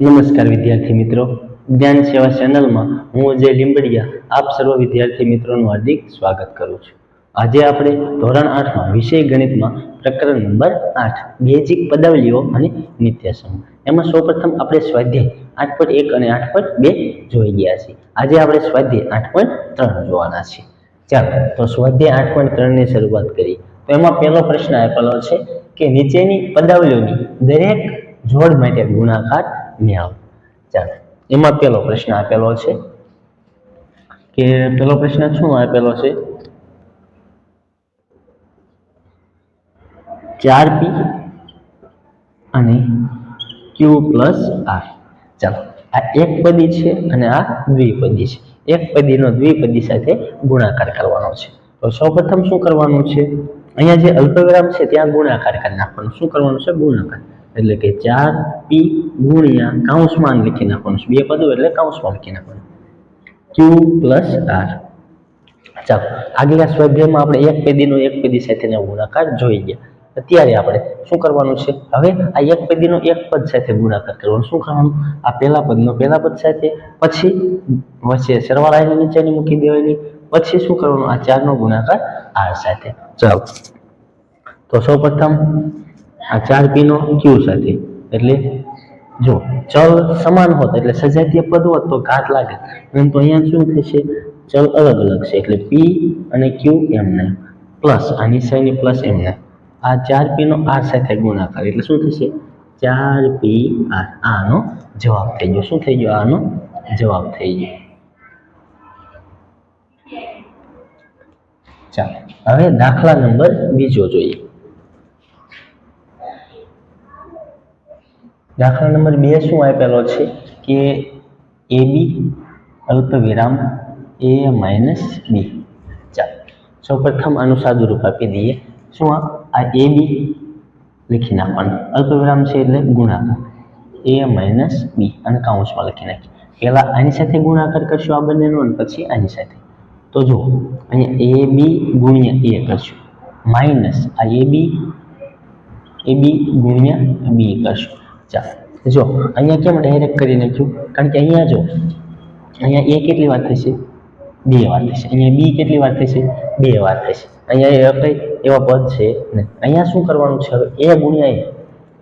નમસ્કાર વિદ્યાર્થી મિત્રો, જ્ઞાન સેવા ચેનલમાં હું અજય લીંબડિયા આપ સર્વ વિદ્યાર્થી મિત્રોનું હાર્દિક સ્વાગત કરું છું. આજે આપણે ધોરણ 8માં વિષય ગણિતમાં પ્રકરણ નંબર 8 બેઝિક પદાવલીઓ અને નિત્યસમૂહ એમાં સૌપ્રથમ આપણે સ્વાધ્યાય 8.1 અને 8.2 જોઈ ગયા છીએ. આજે આપણે સ્વાધ્યાય 8.3 જોવાના છીએ. ચાલો તો સ્વાધ્યાય 8.3 ની શરૂઆત કરીએ. તો એમાં પહેલો પ્રશ્ન આપેલો છે કે નીચેની પદાવલીઓની દરેક જોડ માટે ગુણાકાર મેળવો. ચાલો એમાં પહેલો પ્રશ્ન આપેલો છે કે પહેલો પ્રશ્ન શું આપેલો છે 4p અને q + r. ચાલો આ એકપદી છે અને આ દ્વિપદી છે. એકપદીનો દ્વિપદી સાથે ગુણાકાર કરવાનો છે. તો સૌપ્રથમ શું કરવાનું છે, અહીંયા જે અલ્પવિરામ છે ત્યાં ગુણાકાર કરી નાખવાનો. શું કરવાનું છે? ગુણાકાર. એટલે કે 4p ગુણ્યા કૌંસમાં લખી નાખવાનું છે. બે પદો એટલે કૌંસમાં લખી નાખવાનું q + r. ચાલો આગલા સ્વાધ્યાયમાં આપણે એકપદીનો એકપદી સાથેનો ગુણાકાર જોઈ ગયા. અત્યારે આપણે શું કરવાનું છે, હવે આ એકપદીનો એક પદ સાથે ગુણાકાર કરવાનો. શું કરવાનું? આ પહેલા પદનો પહેલા પદ સાથે, પછી વચ્ચે સરવાળાની નીચેની મૂકી દેવાની, પછી શું કરવાનું? આ 4 નો ગુણાકાર r સાથે. ચાલો તો સૌપ્રથમ આ 4p નો q સાથે, એટલે જો ચલ સમાન હોત એટલે સજાતીય પદ હોત તો ઘાત લાગે, પરંતુ અહીંયા શું થશે? ચલ અલગ અલગ છે એટલે p અને q એમને પ્લસ આ નિશાની પ્લસ એમને આ 4p નો r સાથે ગુણાકાર એટલે શું થશે? 4pr. આનો જવાબ થઈ ગયો. શું થઈ ગયો? આનો જવાબ થઈ ગયો. ચાલો હવે દાખલા નંબર બીજો જોઈએ. દાખલા નંબર 2 શું આપેલો છે કે ab અલ્પવિરામ a - b. ચાલો સૌપ્રથમ આનું સાદું રૂપ આપી દઈએ. શું આ ab લખી નાખવાનું, અલ્પવિરામ છે એટલે ગુણાકાર a - b અને કૌંસમાં લખી નાખીએ. પહેલા આની સાથે ગુણાકાર કરશું આ બંનેનો અને પછી આની સાથે. તો જો અહીંયા ab ગુણ્યા a કરશું માઇનસ આ ab ગુણ્યા b કરશું. ચાલો જો અહીંયા કેમ ડાયરેક્ટ કરી નાખ્યું? કારણ કે અહીંયા જો અહીંયા a કેટલી વાર થશે? 2 વાર થશે. અહીંયા b કેટલી વાર થશે? 2 વાર થશે. અહીંયા કઈ એવા પદ છે નહીં. અહીંયા શું કરવાનું છે? હવે a ગુણ્યા a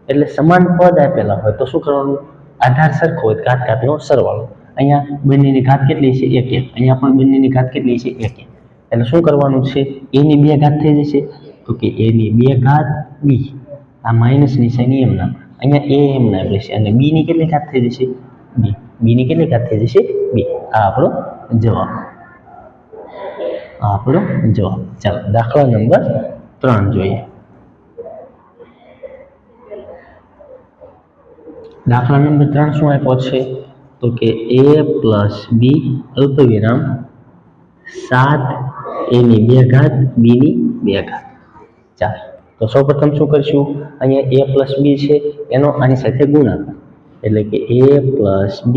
એટલે સમાન પદ આપેલા હોય તો શું કરવાનું? આધાર સરખો હોય ઘાત ઘાતનો સરવાળો. અહીંયા બંનેની ઘાત કેટલી છે? 1 1. અહીંયા પણ બંનેની ઘાત કેટલી છે? 1 1. એટલે શું કરવાનું છે? a ની 2 ઘાત થઈ જશે તો કે a ની 2 ઘાત b. આ માઇનસ નિશાની એમ નામ, અહીંયા a એમ નામ રહેશે અને b ની કેટલી ઘાત થઈ જશે? b ની કેટલી ઘાત થઈ જશે? 2. આ આપણો જવાબ. ચાલો દાખલા નંબર 3 જોઈએ. દાખલા નંબર 3 શું આપ્યો છે તો કે a + b અલ્પવિરામ 7 a ની 2 ઘાત b ની 2 ઘાત. ચાલો તો સૌપ્રથમ શું કરશું? અહીંયા a + b છે એનો આની સાથે ગુણાકાર એટલે કે a + b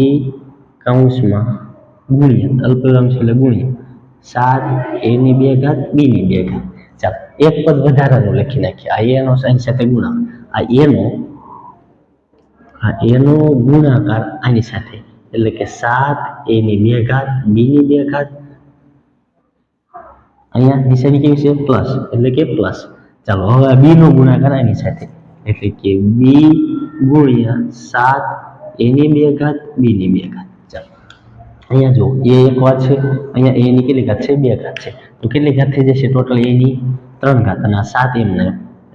કૌંસમાં ગુણ્યા અલ્પવિરામ છે એટલે ગુણ્યા 7 a ની 2 ઘાત b ની 2 ઘાત. ચાલો એક પદ વધારાનું લખી નાખીએ. આ a નો આની સાથે ગુણાકાર, આ a નો ગુણાકાર આની સાથે એટલે કે 7 a ની 2 ઘાત b ની 2 ઘાત. અહીંયા નિશાની કેવી છે? પ્લસ એટલે કે પ્લસ. ચાલો હવે આ b નો ગુણાકાર આની સાથે એટલે કે b ગુણ્યા 7 a ની 2 ઘાત b ની 2 ઘાત. ચાલો અહીંયા જો a એક વાત છે, અહીંયા a ની કેટલી ઘાત છે? 2 ઘાત છે. તો કેટલી ઘાત થઈ જશે? ટોટલ a ની 3 ઘાત અને આ 7 એમને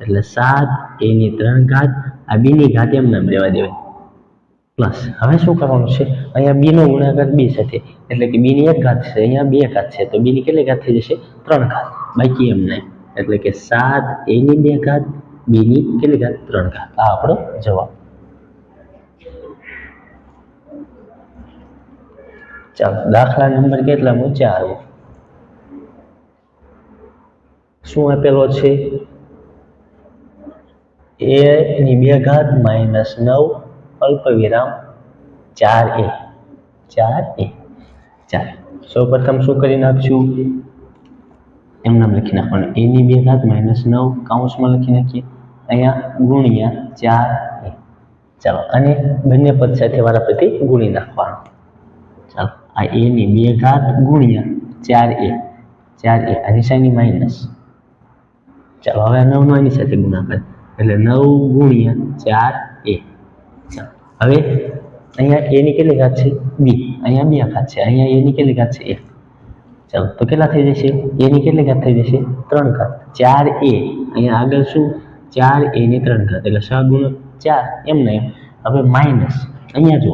એટલે 7 a ની 3 ઘાત આ b ની ઘાત એમને લેવા દેવાય પ્લસ. હવે શું કરવાનું છે? અહીંયા b નો ગુણાકાર b સાથે એટલે કે b ની 1 ઘાત છે, અહીંયા 2 ઘાત છે તો b ની કેટલી ઘાત થઈ જશે? 3 ઘાત. બાકી એમને એટલે કે 7 a ની 2 ઘાત b ની કેટલી ઘાત? 3 ઘાત. આ આપણો જવાબ. ચાલો દાખલા નંબર કેટલામો? 4. શું આપેલો છે? a ની 2 ઘાત -9 અલ્પવિરામ 4a. ચાલો સૌપ્રથમ શું કરી નાખશું? એમ નામ લખી નાખવાનું a ની 2 ઘાત -9 કૌંસમાં લખી નાખીએ, અહીંયા ગુણ્યા 4a. ચાલો અને બંને પદ સાથે વારાફરતી ગુણી નાખવાનો. ચાલો આ a ની 2 ઘાત ગુણ્યા 4a આની સાઈન માઇનસ. ચાલો હવે 9 નો એની સાથે ગુણાકાર એટલે 9 ગુણ્યા 4a. ચાલો હવે અહીંયા a ની કેટલી ઘાત છે 2, અહીંયા 2 ઘાત છે, અહીંયા a ની કેટલી ઘાત છે 1. ચાલો તો કેટલા થઈ જશે a ની કેટલી ઘાત થઈ જશે 3 ઘાત. 4a અહીંયા આગળ શું 4a ની 3 ઘાત એટલે 6 ગુણ્યા 4 એમ ને એમ. હવે માઇનસ અહીંયા જો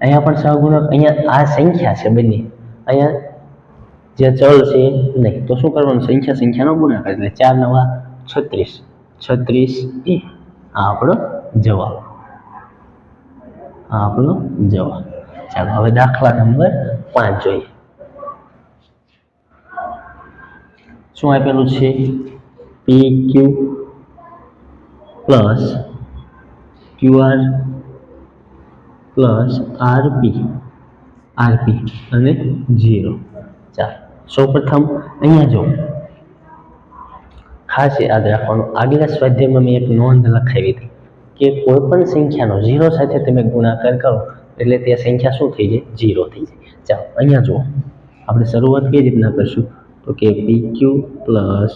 અહીંયા પણ 6 ગુણક અહીંયા આ સંખ્યા છે બંને, અહીંયા જે ચલ છે નહીં તો શું કરવાનું સંખ્યાનો ગુણાકાર એટલે 4 નવા 36 આ આપણો જવાબ. ચાલો હવે દાખલા નંબર 5 જોઈએ. શું આપેલું છે PQ plus QR plus RP અને 0. ચાલો સૌપ્રથમ અહીંયા જો ખાસ યાદ રાખવાનું, આગલા સ્વાધ્યાયમાં મેં એક નોંધ લખાવી હતી કે કોઈ પણ સંખ્યાનો 0 સાથે તમે ગુણાકાર કરો એટલે તે સંખ્યા શું થઈ જાય 0 થઈ જાય. ચાલો અહીંયા જુઓ આપણે શરૂઆત કઈ રીતના કરશું તો કે PQ plus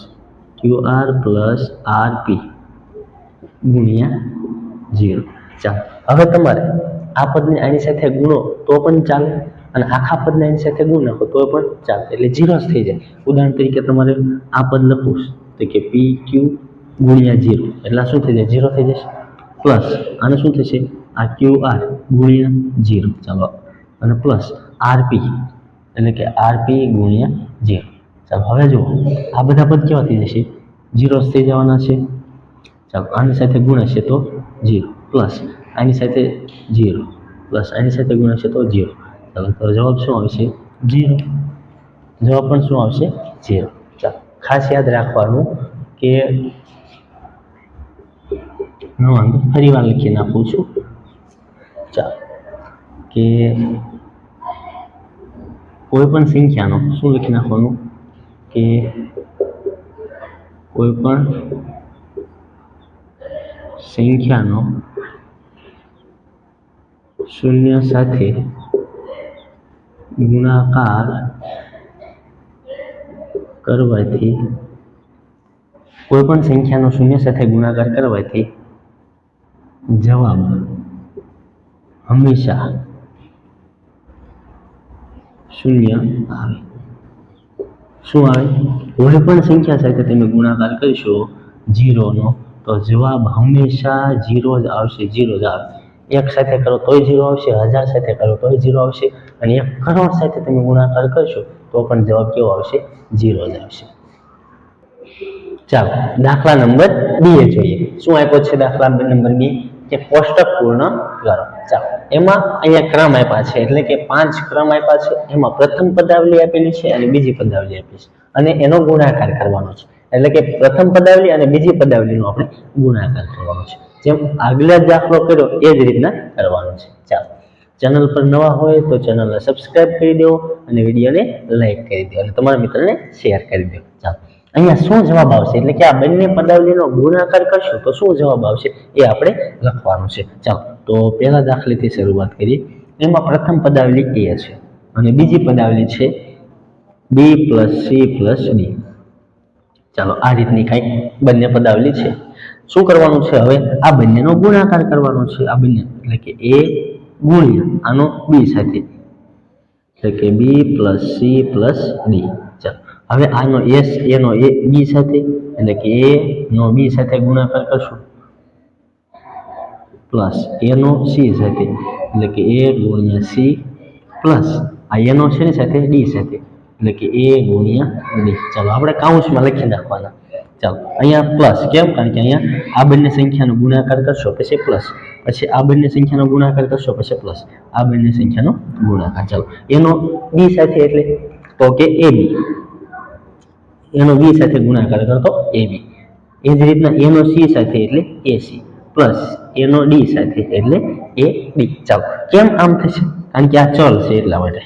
QR plus RP ગુણ્યા 0. ચાલો હવે તમારે આ પદને આની સાથે ગુણો તો પણ ચાલે અને આખા પદને આની સાથે ગુણ નાખો તો પણ ચાલે એટલે 0 જ થઈ જાય. ઉદાહરણ તરીકે તમારે આ પદ લખવું તો કે PQ ગુણ્યા 0 એટલે શું થઈ જાય 0 થઈ જશે. પ્લસ આને શું થશે આ QR ગુણ્યા 0. ચાલો અને પ્લસ RP એટલે કે RP ગુણ્યા 0. ચાલો હવે જુઓ આ બધા પદ કેવા થઈ જશે 0 થઈ જવાના છે. ચાલો આની સાથે ગુણાશે તો 0 પ્લસ આની સાથે 0 પ્લસ આની સાથે ગુણાશે તો 0. ચાલો તો જવાબ શું આવશે 0. જવાબ પણ શું આવશે 0. ચાલો ખાસ યાદ રાખવાનું કે નોંધ ફરી વાર લખી નાખું છું. ચાલો કે કોઈ પણ સંખ્યાનો શું લખી નાખવાનું કે કોઈ પણ સંખ્યાનો 0 સાથે ગુણાકાર કરવાથી જવાબ હંમેશા 0 આવે. શું આવે કોઈ પણ સંખ્યા સાથે તમે ગુણાકાર કરશો 0 નો તો જવાબ હંમેશા 0 જ આવશે. 0 જ આવે. 1 સાથે કરો તોય 0 આવશે, 1000 સાથે કરો તોય 0 આવશે અને 1 કરોડ સાથે તમે ગુણાકાર કરશો તો પણ જવાબ કેવો આવશે 0 જ આવશે. ચાલો દાખલા નંબર 2 જોઈએ. શું આપ્યો છે દાખલા નંબર 2 કે કોષ્ટક પૂર્ણ કરો. ચાલો એમાં અહીંયા ક્રમ આપ્યા છે એટલે કે 5 ક્રમ આપ્યા છે. એમાં પ્રથમ પદાવલી આપેલી છે અને બીજી પદાવલી આપેલી છે અને એનો ગુણાકાર કરવાનો છે. એટલે કે પ્રથમ પદાવલી અને બીજી પદાવલીનો આપણે ગુણાકાર કરવાનો છે. જેમ આગલા દાખલો કર્યો એ જ રીતના કરવાનો છે. ચાલો ચેનલ પર નવા હોય તો ચેનલને સબસ્ક્રાઇબ કરી દો અને વિડીયોને લાઈક કરી દો અને તમારા મિત્રને શેર કરી દો. ચાલો અહીંયા શું જવાબ આવશે એટલે કે આ બંને પદાવલીનો ગુણાકાર કરશું તો શું જવાબ આવશે એ આપણે લખવાનું છે. ચાલો તો પહેલા દાખલાથી શરૂઆત કરીએ. એમાં પ્રથમ પદાવલી a છે અને બીજી પદાવલી છે b + c + d. ચાલો આ રીતની કંઈક બંને પદાવલી છે. શું કરવાનું છે હવે આ બંનેનો ગુણાકાર કરવાનો છે. આ બંને એટલે કે a ગુણ્યા આનો b સાથે એટલે કે b + c + d. ચાલો હવે આનો s a no a b સાથે એટલે કે a નો b સાથે ગુણાકાર કરશું પ્લસ a નો c સાથે એટલે કે a ગુણ્યા c પ્લસ આ a નો છે ને સાથે d સાથે એટલે કે a ગુણ્યા d. ચાલો આપણે કાઉન્સમાં લખી નાખવાના. ચાલો અહીંયા પ્લસ કેમ કારણ કે અહીંયા આ બંને સંખ્યાનો ગુણાકાર કરશો પછી પ્લસ, પછી આ બંને સંખ્યાનો ગુણાકાર કરશો પછી પ્લસ, આ બંને સંખ્યાનો ગુણાકાર. ચાલો એનો b સાથે એટલે તો કે ab, એનો b સાથે ગુણાકાર કરતો ab. એ જ રીતના એનો c સાથે એટલે ac પ્લસ એનો d સાથે એટલે ad. ચાલો કેમ આમ થશે કારણ કે આ ચલ છે એટલા માટે.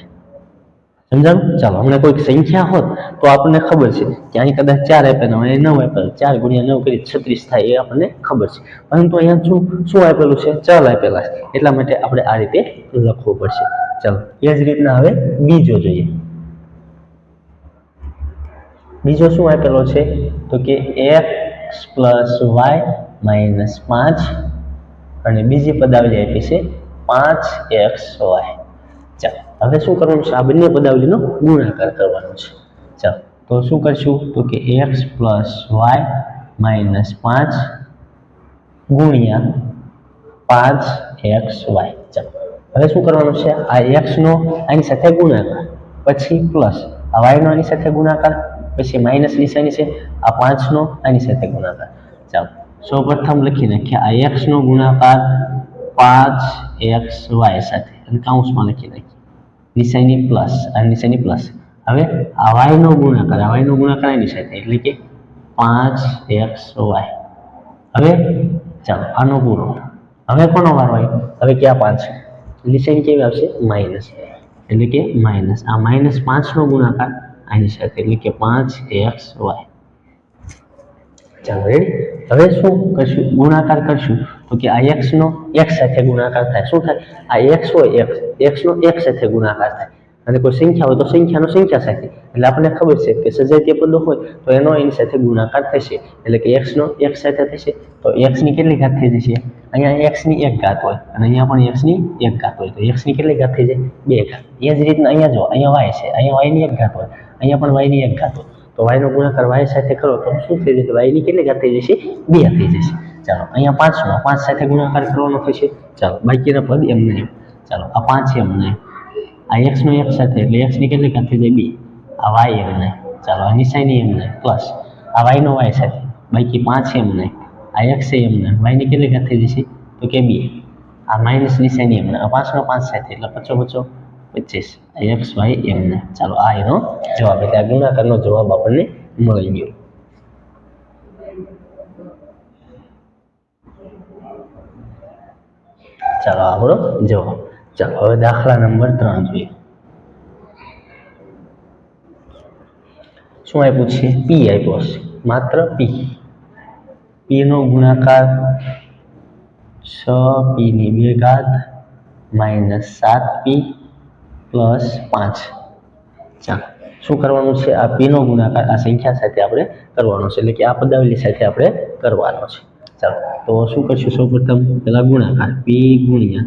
સમજાણું? ચાલો હમણાં કોઈક સંખ્યા હોત તો આપણને ખબર છે કે અહીં કદાચ 4 આપેલા હોય 9 આપેલા 4 ગુણ્યા 9 કરી 36 થાય એ આપણને ખબર છે, પરંતુ અહીંયા શું આપેલું છે? ચલ આપેલા છે, એટલા માટે આપણે આ રીતે લખવું પડશે. ચાલો એ જ રીતના હવે બીજો જોઈએ. બીજો શું આપેલો છે? તો કે x + y - 5 અને બીજી પદાવલી આપી છે 5xy. ચાલો હવે શું કરવાનું છે? આ બંને પદાવલીનો ગુણાકાર કરવાનો છે. ચાલો તો શું કરશું? તો કે x + y - 5 ગુણ્યા 5xy. ચાલો હવે શું કરવાનું છે? આ x નો આની સાથે ગુણાકાર, પછી પ્લસ આ y નો આની સાથે ગુણાકાર, પછી માઇનસ નિશાની છે, આ 5 નો આની સાથે ગુણાકાર. ચાલો સૌપ્રથમ લખી નાખીએ આ x નો ગુણાકાર 5xy સાથે અને કૌંસમાં લખી નાખીએ, નિશાની પ્લસ આ નિશાની પ્લસ. હવે આ y નો ગુણાકાર આની સાથે એટલે કે 5xy. હવે ચાલો આનો પૂરો. હવે કોનો વારો આવ્યો? હવે ક્યાં 5 નિશાની કેવી આવશે? માઇનસ, એટલે કે માઇનસ આ -5 નો ગુણાકાર આની સાથે એટલે કે 5xy. ચાલો રેડી. હવે શું કરશું? ગુણાકાર કરશું તો કે આ x નો x સાથે ગુણાકાર થાય. શું થાય? આ x હોય x નો x સાથે ગુણાકાર થાય, અને કોઈ સંખ્યા હોય તો સંખ્યાનો સંખ્યા સાથે. એટલે આપણને ખબર છે કે સજાતીય પદો હોય તો એનો એની સાથે ગુણાકાર થશે, એટલે કે x નો x સાથે થશે તો x ની કેટલી ઘાત થઈ જશે? અહીંયા x ની 1 ઘાત હોય અને અહીંયા પણ x ની 1 ઘાત હોય તો x ની કેટલી ઘાત થઈ જાય? 2 ઘાત. એ જ રીતના અહીંયા જો અહીંયા y છે, અહીંયા y ની 1 ઘાત હોય, અહીંયા પણ y ની 1 ઘાત હોય, તો y નો ગુણાકાર y સાથે કરો તો શું થઈ જશે? y ની કેટલી ઘાત થઈ જશે? 2 થઈ જશે. ચાલો અહીંયા 5 નો 5 સાથે ગુણાકાર કરવાનો થશે. ચાલો બાકીના પદ એમને એમ. ચાલો આ 5 એમને, આ x નો x સાથે એટલે x ની કેટલી ઘાત થઈ જાય? 2. આ y એમને, ચાલો આ નિશાની એમને પ્લસ આ y નો y સાથે, બાકી 5 એમને, આ x એમને, y ની કેટલી ઘાત થઈ જશે? તો કે 2. આ માઇનસ નિશાની એમને, આ 5 નો 5 સાથે એટલે 55 25, આ x y એમને. ચાલો આ એનો જવાબ, એટલે આ ગુણાકારનો જવાબ આપણને મળી ગયો. ચાલો આપણો જવાબ. ચાલો હવે દાખલા નંબર 3 જોઈએ. શું આપ્યું છે? p આપ્યો છે, માત્ર p. p નો ગુણાકાર 6p ની 2 ઘાત -7p + 5. ચાલો શું કરવાનું છે? આ p નો ગુણાકાર આ સંખ્યા સાથે આપણે કરવાનો છે, એટલે કે આ પદાવલી સાથે આપણે કરવાનો છે. ચાલો તો શું કરશું? સૌપ્રથમ પેલા ગુણાકાર p ગુણ્યા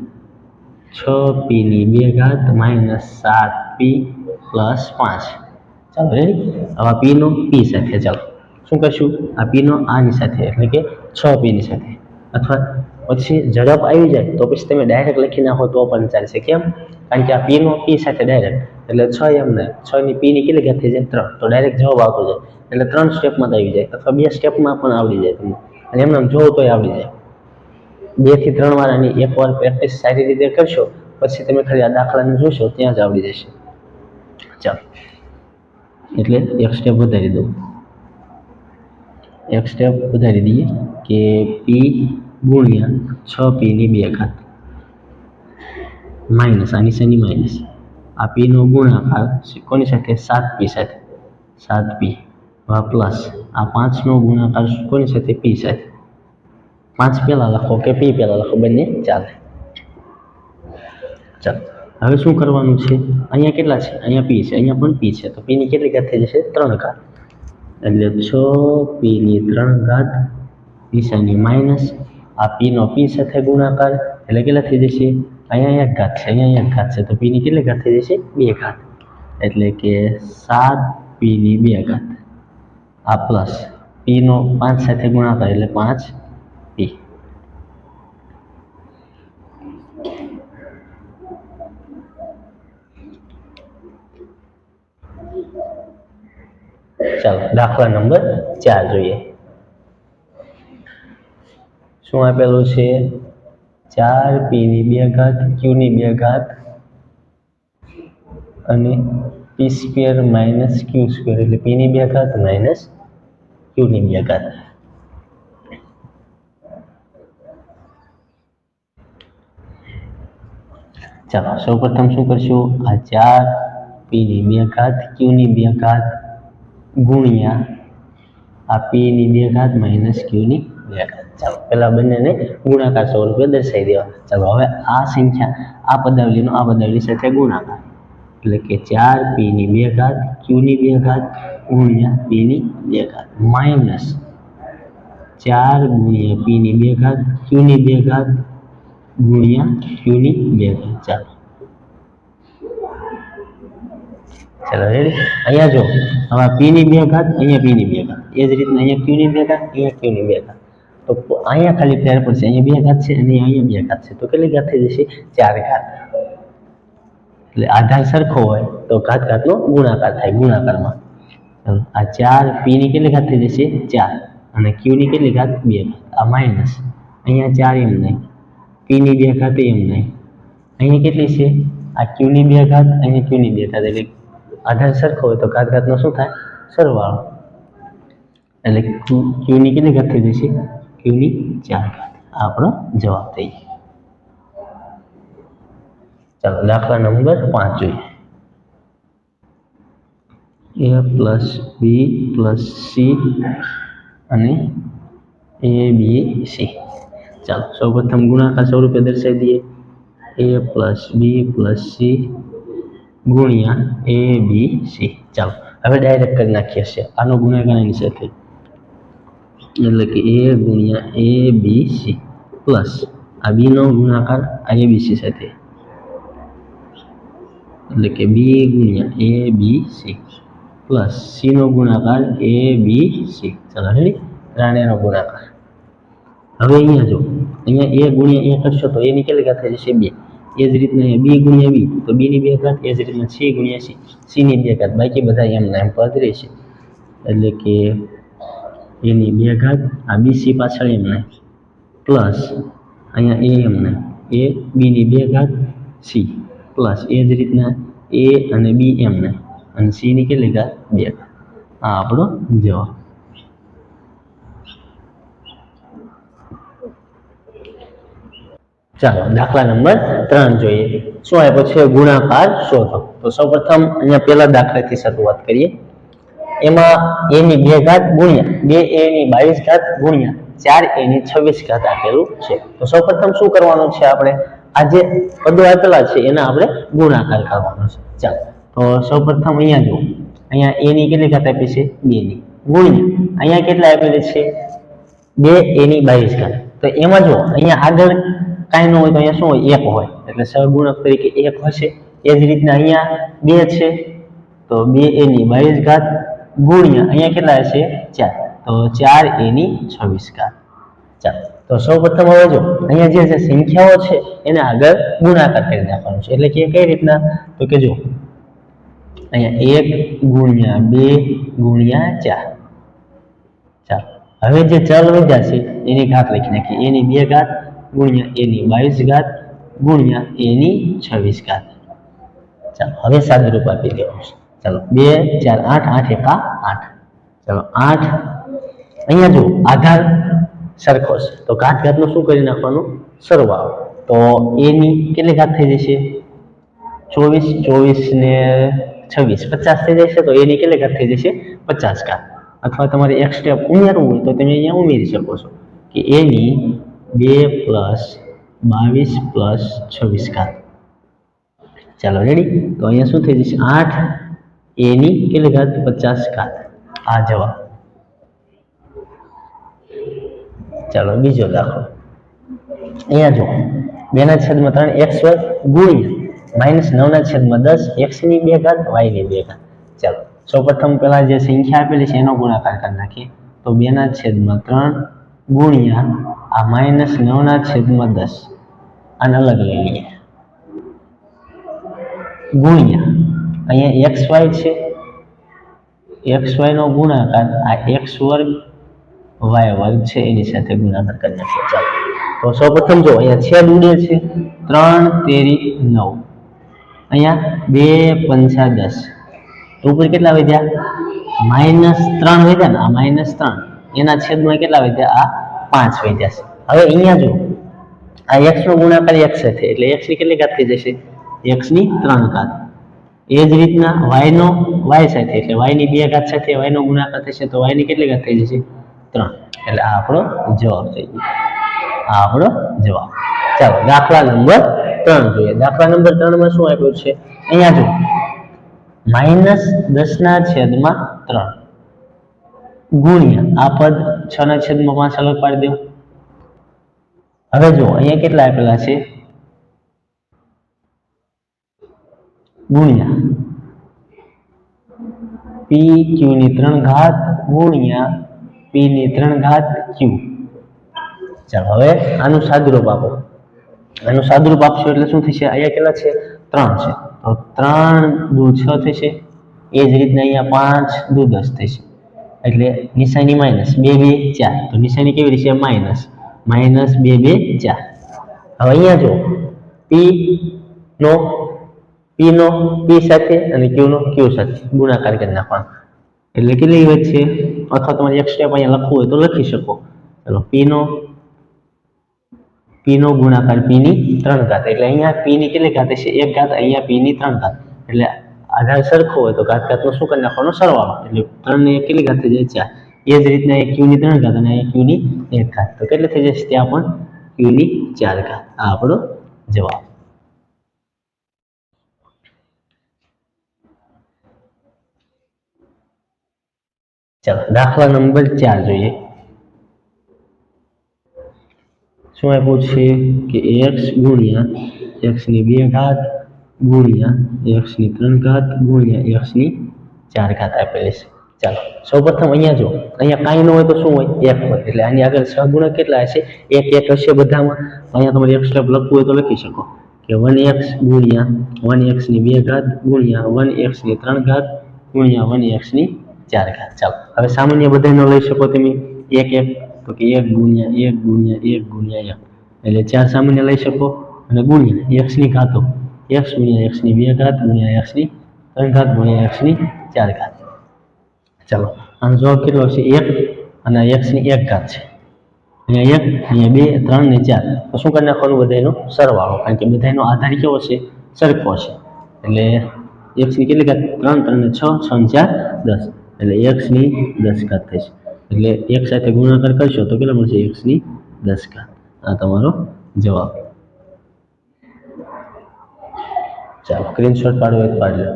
6p ની 2 ઘાત -7p + 5. ચાલો રેડી. હવે p નો p સાથે ચાલો શું કરશું? આ p નો આની સાથે એટલે કે 6p ની સાથે, અથવા પછી ઝડપ આવી જાય તો પછી તમે ડાયરેક્ટ લખી નાખો તો પણ ચાલશે. કેમ? કારણ કે આ p નો p સાથે ડાયરેક્ટ એટલે 6 એમને, 6 ની p ની કેટલી ઘાત થઈ જાય? 3. તો ડાયરેક્ટ જવાબ આવતો જાય, એટલે 3 સ્ટેપમાં આવી જાય, અથવા 2 સ્ટેપમાં પણ આવડી જાય તમને, અને એમને જોવો તોય આવડી જાય. 2 થી 3 વાર આની એકવાર પ્રેક્ટિસ સારી રીતે કરશો પછી તમે ખાલી આ દાખલાને જોશો ત્યાં જ આવડી જશે. ચાલો એટલે એક સ્ટેપ વધારી દઉં, એક સ્ટેપ વધારી દઈએ કે p ગુણ્યા 6p ની 2 ઘાત માઇનસ આ નિશાની માઇનસ, આ p નો ગુણાકાર કોની સાથે? 7p સાથે, 7p પ્લસ આ 5 નો ગુણાકાર કોની સાથે? p સાથે. 5 પહેલા લખો કે p પહેલા લખો, બંને ચાલે. ચાલો હવે શું કરવાનું છે? અહીંયા કેટલા છે? અહીંયા p છે, અહીંયા પણ p છે, તો p ની કેટલી ઘાત થઈ જશે? 3 ઘાત, એટલે 6p ની 3 ઘાત નિશાની માઇનસ, આ p નો p સાથે ગુણાકાર એટલે કેટલા થઈ જશે? અહીંયા 1 ઘાત છે, અહીંયા 1 ઘાત છે, તો p ની કેટલી ઘાત થઈ જશે? 2 ઘાત, એટલે કે 7p ની 2 ઘાત. આ પ્લસ p નો 5 સાથે ગુણાકાર એટલે 5p. ચાલો દાખલા નંબર 4 જોઈએ. શું આપેલું છે? 4p ની 2 ઘાત q ની 2 ઘાત અને p² - q² એટલે p ની 2 ઘાત માઇનસ q ની 2 ઘાત. ચાલો સૌપ્રથમ શું કરશું? આ 4 p ની 2 ઘાત q ની 2 ઘાત ગુણ્યા આ p ની 2 ઘાત માઇનસ q ની 2 ઘાત. ચાલો પેલા બંનેને ગુણાકાર સ્વરૂપે દર્શાવી દેવા. ચાલો હવે આ સંખ્યા આ પદાવલીનો આ પદાવલી સાથે ગુણાકાર એટલે કે 4p ની 2 ઘાત q ની 2 ઘાત ગુણ્યા p ની 2 ઘાત માઇનસ 4 ગુણ્યા p ની 2 ઘાત q ની 2 ઘાત ગુણ્યા q ની 2 ઘાત. ચાલો રેડી. અહીંયા જો હવે p ની 2 ઘાત અહીંયા p ની 2 ઘાત એ જ રીતના અહીંયા q ની 2 ઘાત અહીંયા q ની 2 ઘાત તો અહીંયા ખાલી ફેર પડશે. અહીંયા 2 ઘાત છે અને અહીંયા 2 ઘાત છે તો કેટલી ઘાત થઈ જશે 4 ઘાત. એટલે આધાર સરખો હોય તો ઘાત ઘાતનો ગુણાકાર થાય ગુણાકારમાં. આ 4 p ની કેટલી ઘાત થઈ જશે 4 અને q ની કેટલી ઘાત 2 ઘાત. આ માઇનસ અહીંયા 4 એમ નહીં p ની 2 ઘાત એમ નહીં અહીંયા કેટલી છે આ q ની 2 ઘાત અહીંયા q ની 2 ઘાત એટલે આધાર સરખો હોય તો ઘાત ઘાતનો શું થાય સરવાળો એટલે q ની કેટલી ઘાત થઈ જશે q ની 4 ઘાત. આ આપણો જવાબ થઈ ગયો. ચાલો દાખલા નંબર 5 જોઈએ. a plus b plus c અને a b c. ચાલો સૌપ્રથમ ગુણાકાર સ્વરૂપે દર્શાવી દઈએ a plus b plus c ગુણ્યા a b c. ચાલો હવે ડાયરેક્ટ કરી નાખીએ છીએ આનો ગુણાકાર એની સાથે એટલે કે a ગુણ્યા a b c પ્લસ આ b નો ગુણાકાર આ a b c સાથે એટલે કે b ગુણ્યા a b c plus c નો ગુણાકાર a b c. ચાલો રેડી. ત્રણેયનો ગુણાકાર. હવે અહીંયા જો અહીંયા a ગુણ્યા a કરશો તો a ની કેટલી ઘાત થઈ જશે 2 એ જ રીતના b ગુણ્યા b તો b ની 2 ઘાત એ જ રીતના c ગુણ્યા c ની 2 ઘાત બાકી બધા એમના એમ પદ રહેશે એટલે કે a ની 2 ઘાત આ b c પાછળ એમના પ્લસ અહીંયા a એમના a b ની 2 ઘાત c પ્લસ એ જ રીતના a અને b એમના અને c ની કેટલી ઘાત 2 ઘાત. આ આપણો જવાબ. ચાલો દાખલા નંબર 3 જોઈએ. શું આપ્યો છે ગુણાકાર શોધો. તો સૌપ્રથમ અહીંયા પહેલા દાખલાથી શરૂઆત કરીએ. એમાં a ની 2 ઘાત ગુણ્યા 2a ની 22 ઘાત ગુણ્યા 4a ની 26 ઘાત આપેલું છે. તો સૌપ્રથમ શું કરવાનું છે આપણે આ જે પદો આપેલા છે એના આપણે ગુણાકાર કરવાનો છે. ચાલો તો સૌપ્રથમ અહીંયા જો અહીંયા a ની કેટલી ઘાત આપી છે 2 ની ગુણ્યા અહીંયા કેટલા આપેલી છે 2a ની 22 ઘાત. તો એમાં જો અહીંયા આગળ કાંઈ ન હોય તો અહીંયા શું હોય 1 હોય એટલે સહગુણક તરીકે 1 હશે. એ જ રીતના અહીંયા 2 છે તો 2a ની 22 ઘાત ગુણ્યા અહીંયા કેટલા હશે 4 તો 4a ની 26 ઘાત. ચાલો તો સૌપ્રથમ હવે જો અહીંયા જે સંખ્યાઓ છે એને આગળ ગુણાકાર કરી નાખવાનો છે એટલે કે કઈ રીતના તો કે જો અહીંયા 1 ગુણ્યા 2 ગુણ્યા 4. ચાલો હવે જે ચલ વધ્યા છે એની ઘાત લખી નાખીએ a ની 2 ઘાત ગુણ્યા a ની 22 ઘાત ગુણ્યા a ની 26 ઘાત. ચાલો હવે સાદું રૂપ આપી દેવાનું છે. ચાલો 2 4 8 8 એકા 8. ચાલો 8 અહીંયા જો આધાર સરખો છે તો ઘાત ઘાતનું શું કરી નાખવાનું સરવાળો. તો a ની કેટલી ઘાત થઈ જશે 24 ને 26 50 થઈ જશે તો a ની કેટલી ઘાત થઈ જશે 50 ઘાત. અથવા તમારે એક સ્ટેપ ઉમેરવું હોય તો તમે અહીંયા ઉમેરી શકો છો કે a ની 2 પ્લસ 22 પ્લસ 26 ઘાત. ચાલો રેડી. તો અહીંયા શું થઈ જશે 8 a ની કેટલી ઘાત 50 ઘાત. આ જવાબ. ચાલો બીજો દાખલો અહીંયા જો 2/3 x વર્ગ ગુણ્યા -9/10 x ની 2 ઘાત y ની 2 ઘાત. ચાલો સૌપ્રથમ પેલા જે સંખ્યા આપેલી છે એનો ગુણાકાર કરી નાખીએ તો 2/3 ગુણ્યા આ -9/10 આને અલગ લઈ લઈએ ગુણ્યા અહીંયા xy છે xy નો ગુણાકાર આ x વર્ગ y વર્ગ છે એની સાથે ગુણાકાર કરી નાખીએ. ચાલો તો સૌપ્રથમ જો અહીંયા છેદ ઉડે છે 3 તેરી 9 અહીંયા 2 પંચા 10 તો ઉપર કેટલા વધ્યા -3 વધ્યા ને આ -3 એના છેદમાં કેટલા વધ્યા આ 5 વધ્યા છે. હવે અહીંયા જો આ x નો ગુણાકાર x સાથે એટલે x ની કેટલી ઘાત થઈ જશે x ની 3 ઘાત એ જ રીતના y નો y સાથે એટલે y ની 2 ઘાત સાથે y નો ગુણાકાર થશે તો y ની કેટલી ઘાત થઈ જશે 3 એટલે આ આપણો જવાબ થઈ ગયો આ આપણો જવાબ ચાલો દાખલા નંબર 3 જોઈએ દાખલા નંબર 3 માં શું આપ્યું છે અહીંયા જો -10/3 ગુણ્યા આ પદ 6/5 અલગ પાડી દો હવે જો અહીંયા કેટલા આપેલા છે ગુણ્યા pq ની 3 ઘાત ગુણ્યા p ની 3 ઘાત q ચાલો હવે આનું સાદુરૂપ આપો આનું સાદુરૂપ આપશો એટલે શું થશે અહીંયા કેટલા છે 3 છે તો 3 દુ 6 થશે એ જ રીતના અહીંયા 5 દુ 10 થશે એટલે નિશાની માઈનસ 2 2 4 તો નિશાની કેવી રીતે માઈનસ -2 2 4 હવે અહીંયા જો p નો p સાથે અને q નો q સાથે ગુણાકાર કરી નાખવાનો એટલે કેટલી વધશે અથવા તમારે એક સ્ટેપ અહીંયા લખવું હોય તો લખી શકો ચલો p નો ગુણાકાર p ની 3 ઘાત એટલે અહીંયા p ની કેટલી ઘાત હશે 1 ઘાત અહીંયા p ની 3 ઘાત એટલે આધાર સરખો હોય તો ઘાત ઘાતનો શું કરી નાખવાનો સરવાળો એટલે 3 ને કેટલી ઘાત થઈ જાય 4 એ જ રીતના q ની 3 ઘાત અને q ની 1 ઘાત તો કેટલી થઈ જશે ત્યાં પણ q ની 4 ઘાત આ આપણો જવાબ ચાલો દાખલા નંબર 4 જોઈએ શું આપ્યું છે કે x ગુણ્યા x ની 2 ઘાત ગુણ્યા x ની 3 ઘાત ગુણ્યા x ની 4 ઘાત આપેલી છે ચાલો સૌપ્રથમ અહીંયા જો અહીંયા કાંઈ ન હોય તો શું હોય 1 હોય એટલે આની આગળ સહગુણક કેટલા હશે 1 1 હશે બધામાં અહીંયા તમારે એક સ્ટેપ લખવું હોય તો લખી શકો કે 1x ગુણ્યા 1x ની 2 ઘાત ગુણ્યા 1x ની 3 ઘાત ગુણ્યા 1x ની 4 ઘાત ચાલો હવે સામાન્ય બધાનો લઈ શકો તમે 1 1 તો કે 1 ગુણ્યા 1 ગુણ્યા 1 ગુણ્યા 1 એટલે 4 સામાન્ય લઈ શકો અને ગુણ્યા x ની ઘાતો x ગુણ્યા x ની 2 ઘાત ગુણ્યા x ની 3 ઘાત ગુણ્યા x ની 4 ઘાત ચાલો આનો જવાબ કેટલો છે 1 અને x ની 1 ઘાત છે અહીંયા 1 અહીંયા 2 3 ને 4 તો શું કરી નાખવાનું બધાનો સરવાળો કારણ કે બધાનો આધાર કેવો છે સરખો છે એટલે x ની કેટલી ઘાત 3 3 ને 6 6 ને 4 10 એટલે x ની 10 ઘાત થશે એટલે 1 સાથે ગુણાકાર કરશો તો કેટલા મળશે x ની 10 ઘાત આ તમારો જવાબ ચાલો સ્ક્રીનશોટ પાડો એક પાડી લો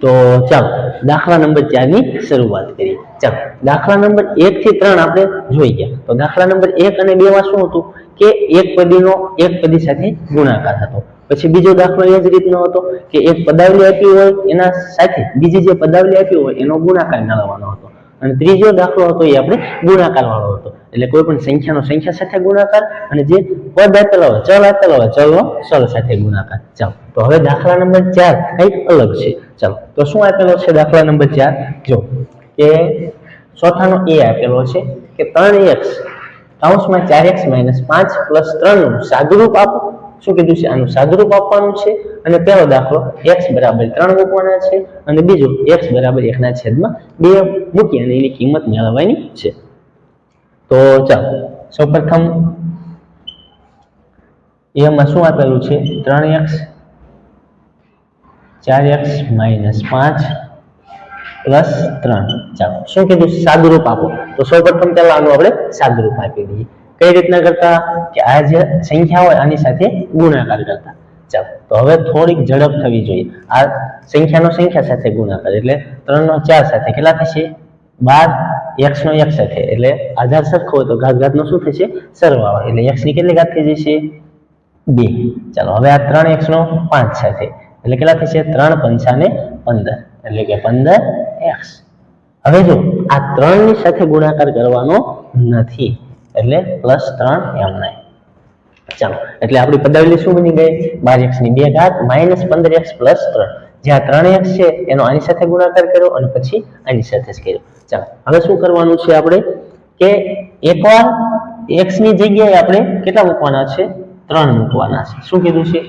તો ચાલો દાખલા નંબર 4 ની શરૂઆત કરીએ ચાલો દાખલા નંબર 1 થી 3 આપણે જોઈ ગયા તો દાખલા નંબર 1 અને 2 માં શું હતું કે એક પદીનો એક પદી સાથે ગુણાકાર હતો પછી બીજો દાખલો એ જ રીતનો હતો કે એક પદાવલી આપી હોય એના સાથે બીજી જે પદાવલી આપી હોય એનો ગુણાકાર મેળવવાનો હતો અને ત્રીજો દાખલો હતો એ આપણે ગુણાકાર વાળો હતો એટલે કોઈ પણ સંખ્યાનો સંખ્યા સાથે ગુણાકાર અને જે પદ આપેલા હોય ચલ આપેલા હોય ચલનો ચલ સાથે ગુણાકાર ચાલો તો હવે દાખલા નંબર 4 કંઈક અલગ છે ચાલો તો શું આપેલો છે દાખલા નંબર 4 જો કે ચોથાનો એ આપેલો છે કે 3x કૌંસમાં 4x - 5 + 3 નું સાદુરૂપ આપો શું કીધું છે આનું સાદુરૂપ આપવાનું છે અને પહેલો દાખલો x બરાબર 3 મૂકવાના છે અને બીજો x બરાબર 1/2 મૂકી અને એની કિંમત મેળવવાની છે તો ચાલો સૌપ્રથમ એમાં શું આપેલું છે 3x 4x - 5 + 3 ચાલો શું કીધું સાદુરૂપ આપો તો સૌપ્રથમ પહેલા આનું આપણે સાદુરૂપ આપી દઈએ કઈ રીતના કરતા કે આ જે સંખ્યા હોય આની સાથે ગુણાકાર કરતા ચાલો તો હવે થોડીક ઝડપ થવી જોઈએ આ સંખ્યાનો સંખ્યા સાથે ગુણાકાર એટલે 3 નો 4 સાથે કેટલા થશે 12 x નો x સાથે એટલે આધાર સરખો હોય તો ઘાત ઘાતનો શું થશે સરવાળો એટલે x ની કેટલી ઘાત થઈ જશે 2 ચાલો હવે આ 3x નો 5 સાથે એટલે કેટલા થશે 3 5 ને 15 એટલે કે 15x હવે જો આ 3 ની સાથે ગુણાકાર કરવાનો નથી એટલે +3 એમ નહીં ચાલો એટલે આપણી પદાવલી શું બની ગઈ 12x ની 2 ઘાત -15x + 3 જ્યાં 3x છે એનો આની સાથે ગુણાકાર કર્યો અને પછી આની સાથે જ કર્યો ચાલો હવે શું કરવાનું છે આપણે કે એકવાર x ની જગ્યાએ આપણે કેટલા મૂકવાના છે 3 મૂકવાના છે શું કીધું છે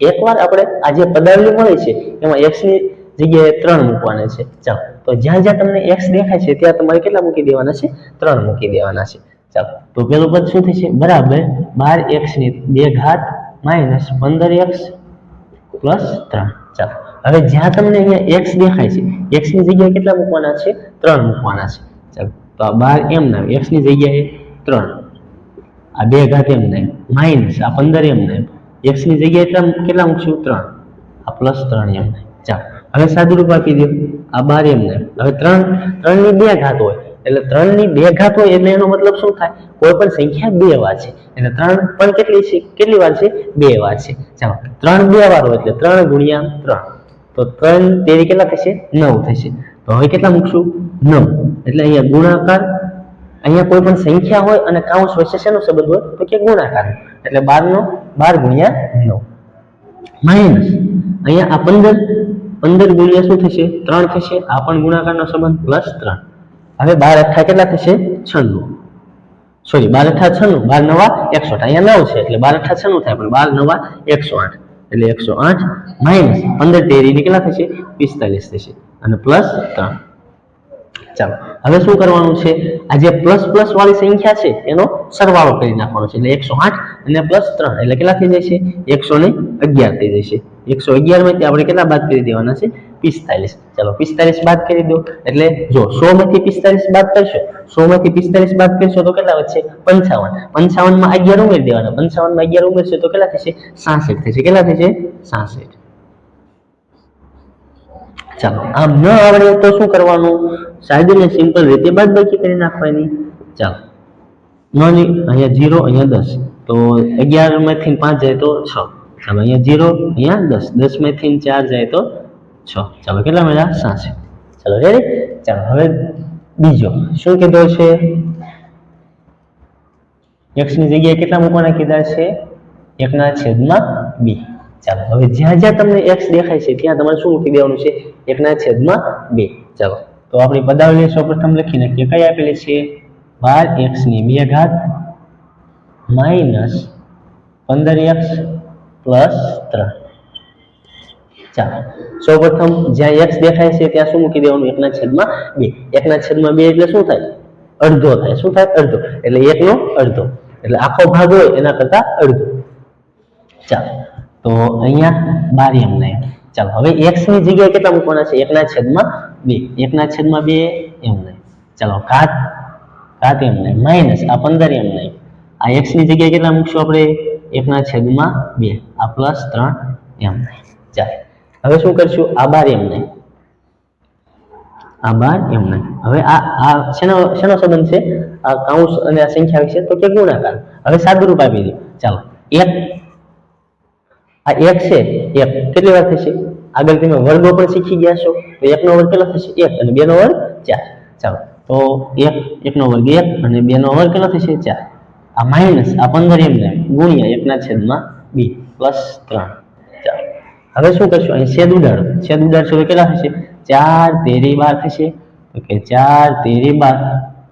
એકવાર આપણે આ જે પદાવલી મળી છે એમાં x ની જગ્યાએ 3 મૂકવાના છે ચાલો તો જ્યાં જ્યાં તમને x દેખાય છે ત્યાં તમારે કેટલા મૂકી દેવાના છે 3 મૂકી દેવાના છે ચાલો તો પેલું પદ શું થશે બરાબર 12x ની 2 ઘાત -15x પ્લસ 3. ચાલો હવે જ્યાં તમને અહીંયા x દેખાય છે, x ની જગ્યાએ કેટલા મૂકવાના છે? 3 મૂકવાના છે. ચાલો તો આ 12 એમ ના, x ની જગ્યાએ 3, આ 2 ઘાત એમ ના, માઇનસ આ 15 એમ ના, x ની જગ્યાએ કેટલા મૂકશું? 3, આ પ્લસ 3 એમ ના. ચાલો હવે સાદુરૂપ આપી દો, આ 12 એમ ના. હવે 3 ની 2 ઘાત હોય એટલે 3 ની 2 ઘાત હોય એટલે એનો મતલબ શું થાય? કોઈ પણ સંખ્યા 2 વાર છે એટલે 3 પણ કેટલી વાર છે? 2 વાર છે. ચાલો 3 2 વાર હોય એટલે 3 ગુણ્યા 3, તો 3 તેરી કેટલા થશે? 9 થશે. તો હવે કેટલા મૂકશું? 9. એટલે અહીંયા ગુણાકાર, અહીંયા કોઈ પણ સંખ્યા હોય અને કાઉન્સ વચ્ચે શેનો સંબંધ હોય? તો કે ગુણાકાર. એટલે 12 ગુણ્યા 9 માઇનસ અહીંયા આ 15 ગુણ્યા શું થશે? 3 થશે. આ પણ ગુણાકારનો સંબંધ પ્લસ 3. હવે 12 અઠ્ઠા કેટલા થશે? 96. સોરી 12 અઠ્ઠા 96, 12 નવા 108. અહીંયા 9 છે એટલે 12 અઠ્ઠા 96 થાય, પણ 12 નવા 108 એટલે 108 માઇનસ 15 તેરી કેટલા થશે? 45 થશે અને પ્લસ 3. ચાલો હવે શું કરવાનું છે? આ જે પ્લસ પ્લસ વાળી સંખ્યા છે એનો સરવાળો કરી નાખવાનો છે. એટલે 108 અને પ્લસ 3 એટલે કેટલા થઈ જશે? 111 થઈ જશે. 111 માંથી આપણે કેટલા બાદ કરી દેવાના છે? 45. ચાલો 45 બાદ કરી દો એટલે જો 100 માંથી 45 બાદ કરશો, 100 માંથી 45 બાદ કરશો તો કેટલા વધશે? 55. 55 માં 11 ઉમેરી દેવાના, 55 માં 11 ઉમેરશો તો કેટલા થશે? 66 થશે. કેટલા થશે? 66. ચાલો આમ ન આવડે તો શું કરવાનું? સાદી અને સિમ્પલ રીતે બાદબાકી કરી નાખવાની. ચાલો અહીંયા 0 અહીંયા 10, તો 11 માંથી 5 જાય તો 6. ચાલો અહીંયા 0 અહીંયા 10, 10 માંથી 4 જાય તો 6. ચાલો કેટલા મળ્યા? 66. ચાલો રેડી. ચાલો હવે બીજો શું કીધો છે? x ની જગ્યાએ કેટલા મૂકવાના કીધા છે? 1/2. ચાલો હવે જ્યાં જ્યાં તમને x દેખાય છે ત્યાં તમારે શું મૂકી દેવાનું છે? 1/2. ચાલો તો આપણી પદાવલી સૌપ્રથમ લખી નાખીએ. કઈ આપેલી છે? 12x ની 2 ઘાત માઇનસ 15x પ્લસ 3. ચાલો સૌપ્રથમ જ્યાં x દેખાય છે ત્યાં શું મૂકી દેવાનું? 1/2. 1/2 એટલે શું થાય? અડધો થાય. શું થાય? અડધો. એટલે 1 નો અડધો એટલે આખો ભાગ હોય એના કરતા અડધો. ચાલો તો અહીંયા 12 એમ ના. ચાલો હવે x ની જગ્યાએ કેટલા મૂકવાના છે? 1/2. 1/2 એમ ના. ચાલો ઘાત એમ ના માઇનસ આ 15 એમ ના. આ x ની જગ્યાએ કેટલા મૂકશું આપણે? 1/2. આ પ્લસ 3 એમ ના. ચાલો હવે શું કરશું? આ 12 એમ ના, આ 12 એમ ના. હવે આ શેનો સંબંધ છે? આ કાઉન્સ અને આ સંખ્યા વિશે તો કે ગુણાકાર. હવે સાદુરૂપ આપી દો. ચાલો 1 આ 1 છે, 1 કેટલી વાર થશે? આગળ તમે વર્ગો પણ શીખી ગયા છો તો 1 નો વર્ગ કેટલો થશે? 1 અને 2 નો વર્ગ 4. ચાલો તો 1 નો વર્ગ 1 અને 2 નો વર્ગ કેટલો થશે? 4. આ માઇનસ આ 15 એમ ના ગુણ્યા 1/2 પ્લસ 3. ચાલો હવે શું કરશું? અહીં છેદ ઉડાડો. છેદ ઉડાડશો તો કેટલા થશે? 4 તેરી 12 થશે. તો કે 4 તેરી 12.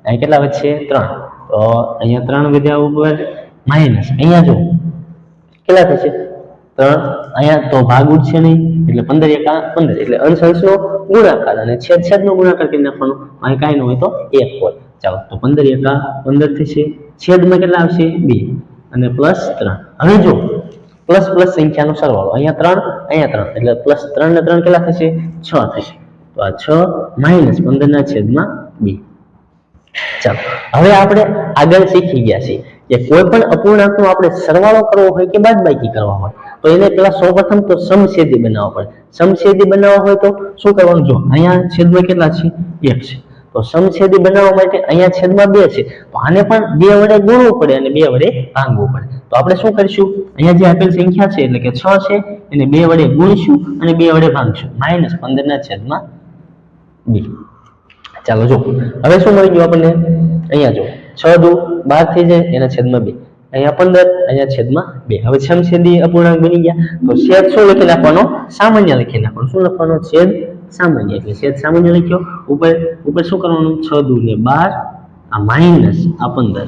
અહીં કેટલા વધશે? 3. તો અહીંયા 3 વધ્યા ઉપર માઇનસ અહીંયા જો કેટલા થશે? 3. અહીંયા તો ભાગ ઉડશે નહીં એટલે 15 એકા 15 એટલે અંશ અંશનો ગુણાકાર અને છેદ છેદનો ગુણાકાર કરી નાખવાનો. અહીં કાંઈ ન હોય તો 1 હોય. ચાલો તો 15 એકા 15 થશે. છેદમાં કેટલા આવશે? 2 અને પ્લસ 3. હવે જો પ્લસ પ્લસ સંખ્યાનો સરવાળો, અહીંયા 3 અહીંયા 3 એટલે પ્લસ 3 ને 3 કેટલા થશે? 6 થશે. તો આ 6 માઇનસ 15/2. ચાલો હવે આપણે આગળ શીખી ગયા છીએ કે કોઈ પણ અપૂર્ણાંકનો આપણે સરવાળો કરવો હોય કે બાદબાકી કરવા હોય તો એને પેલા સૌપ્રથમ તો સમછેદી બનાવવો પડે. સમછેદી બનાવવા હોય તો શું કરવાનું? જો અહીંયા છેદમાં કેટલા છે? 1 છે. તો સમછેદી બનાવવા માટે અહીંયા છેદમાં 2 છે તો આને પણ 2 વડે ગુણવું પડે અને 2 વડે ભાંગવું પડે. તો આપણે શું કરીશું? અહીંયા જે આપેલ સંખ્યા છે એટલે કે 6 છે એને 2 વડે ગુણીશું અને 2 વડે ભાંગશું. માઇનસ 15/2. ચાલો જો હવે શું મળી ગયું આપણને? અહીંયા જો 6 દુ 12 થઈ જાય એના છેદમાં 2, અહીંયા 15 અહીંયા છેદમાં 2. હવે સમછેદી અપૂર્ણાંક બની ગયા તો છેદ શું લખી નાખવાનો? સામાન્ય લખી નાખવાનો. શું લખવાનો? છેદ સામાન્ય. એટલે છેદ સામાન્ય લખ્યો. ઉપર શું કરવાનું? 6 દુ ને 12 આ માઇનસ આ 15.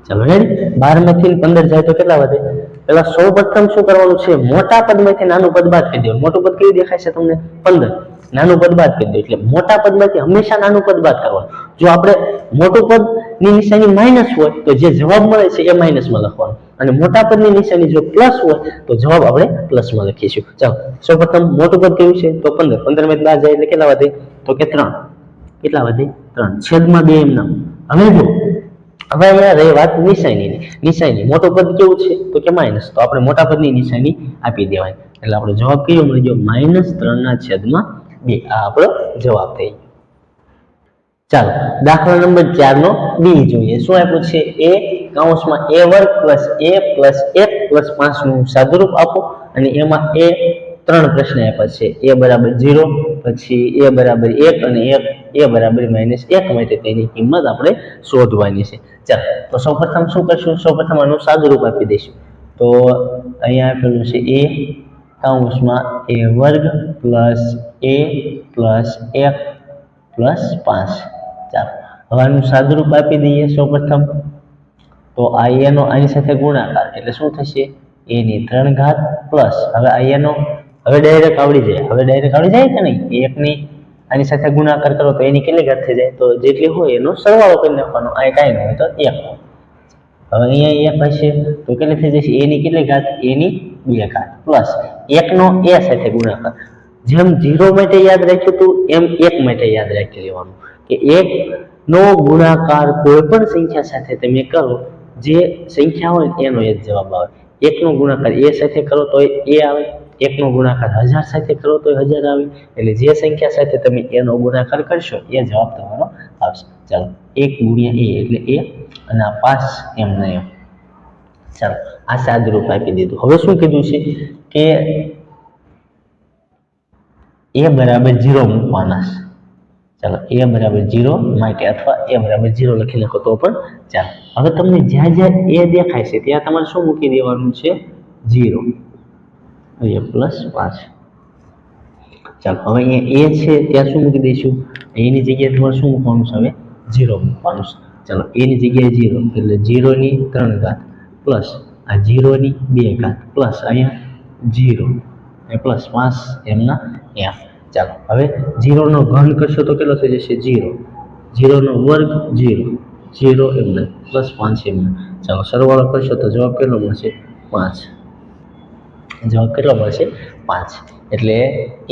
ચાલો રેડી. 12 માંથી 15 જાય તો કેટલા વધે? પેલા સૌપ્રથમ શું કરવાનું છે? મોટા પદમાંથી નાનું પદ બાદ કરી દેવાનું. મોટું પદ કયું દેખાય છે તમને? 15. નાનું પદ બાદ કરી દો એટલે મોટા પદમાંથી હંમેશા નાનું પદ બાદ કરવાનું. જો આપણે મોટું પદ ની નિશાની માઇનસ હોય તો જે જવાબ મળે છે એ માઇનસમાં લખવાનું, અને મોટા પદની નિશાની જો પ્લસ હોય તો જવાબ આપણે પ્લસમાં લખીશું. ચાલો સૌપ્રથમ મોટું પદ કયું છે તો 15, 15 માંથી 12 જાય એટલે કેટલા વધે તો કે 3. કેટલા વધે 3 છેદમાં 2 એમના. હવે જો હવે અહીંયા રહી વાત નિશાની મોટું પદ કેવું છે તો કે માઇનસ, તો આપણે મોટા પદની નિશાની આપી દેવાની એટલે આપણો જવાબ કયો મળી ગયો -3/2. આ આપણો જવાબ થઈ ગયો. ચાલો દાખલા નંબર 4 નો બી જોઈએ. શું આપ્યું છે a કૌંસમાં a² + a + 1 + 5 નું સાદુરૂપ આપો, અને એમાં a 3 પ્રશ્ન આપ્યા છે. a = 0, પછી a = 1 અને a = -1 માટે તેની કિંમત આપણે શોધવાની છે. ચાલો તો સૌપ્રથમ શું કરશું, સૌપ્રથમ આનું સાદુરૂપ આપી દઈશું. તો અહીંયા આપેલું છે a કૌંસમાં a² + a + 1 + 5. ચાલો હવે આનું સાદુરૂપ આપી દઈએ સૌપ્રથમ. તો આ a નો આની સાથે ગુણાકાર એટલે શું થશે a ની 3 ઘાત પ્લસ, હવે આ a નો હવે ડાયરેક્ટ આવડી જાય કે નહીં, 1 ની આની સાથે ગુણાકાર કરો તો એની કેટલી ઘાત થઈ જાય, તો જેટલી હોય એનો સરવાળો કરી નાખવાનો. આ કાંઈ ન હોય તો 1. હવે અહીંયા 1 હશે તો કેટલી થઈ જશે a ની કેટલી ઘાત, a ની 2 ઘાત પ્લસ 1 નો a સાથે ગુણાકાર. જેમ 0 માટે યાદ રાખ્યું હતું એમ 1 માટે યાદ રાખી લેવાનું કે 1 નો ગુણાકાર કોઈ પણ સંખ્યા સાથે તમે કરો, જે સંખ્યા હોય એનો એક જવાબ આવે. 1 નો ગુણાકાર a સાથે કરો તો a આવે, 1 નો ગુણાકાર 1000 સાથે કરો તો 1000 આવે. એટલે જે સંખ્યા સાથે તમે a નો ગુણાકાર કરશો એ જવાબ તમારો આવશે. ચાલો 1 × a એટલે a અને આ 5 એમના એમ. ચાલો આ સાદુરૂપ આપી દીધું. હવે શું કીધું છે કે a = 0 મૂકવાના. ચાલો a = 0 માટે અથવા a = 0 લખી નાખો તો પણ ચાલો. હવે તમને જ્યાં જ્યાં a દેખાય છે ત્યાં તમારે શું મૂકી દેવાનું છે 0, a + 5. ચાલો હવે અહીંયા a છે ત્યાં શું મૂકી દઈશું, એની જગ્યાએ તમારે શું મૂકવાનું છે હવે 0 મૂકવાનું છે. ચાલો a ની જગ્યાએ 0 એટલે 0 ની 3 ઘાત પ્લસ આ 0 ની 2 ઘાત પ્લસ અહીંયા 0 એ પ્લસ 5 એમના એમ. ચાલો હવે 0 નો ઘન કરશો તો કેટલો થઈ જશે 0, 0 નો વર્ગ 0, 0 એમના પ્લસ 5 એમના. ચાલો સરવાળો કરશો તો જવાબ કેટલો મળશે 5. જવાબ કેટલો મળશે 5. એટલે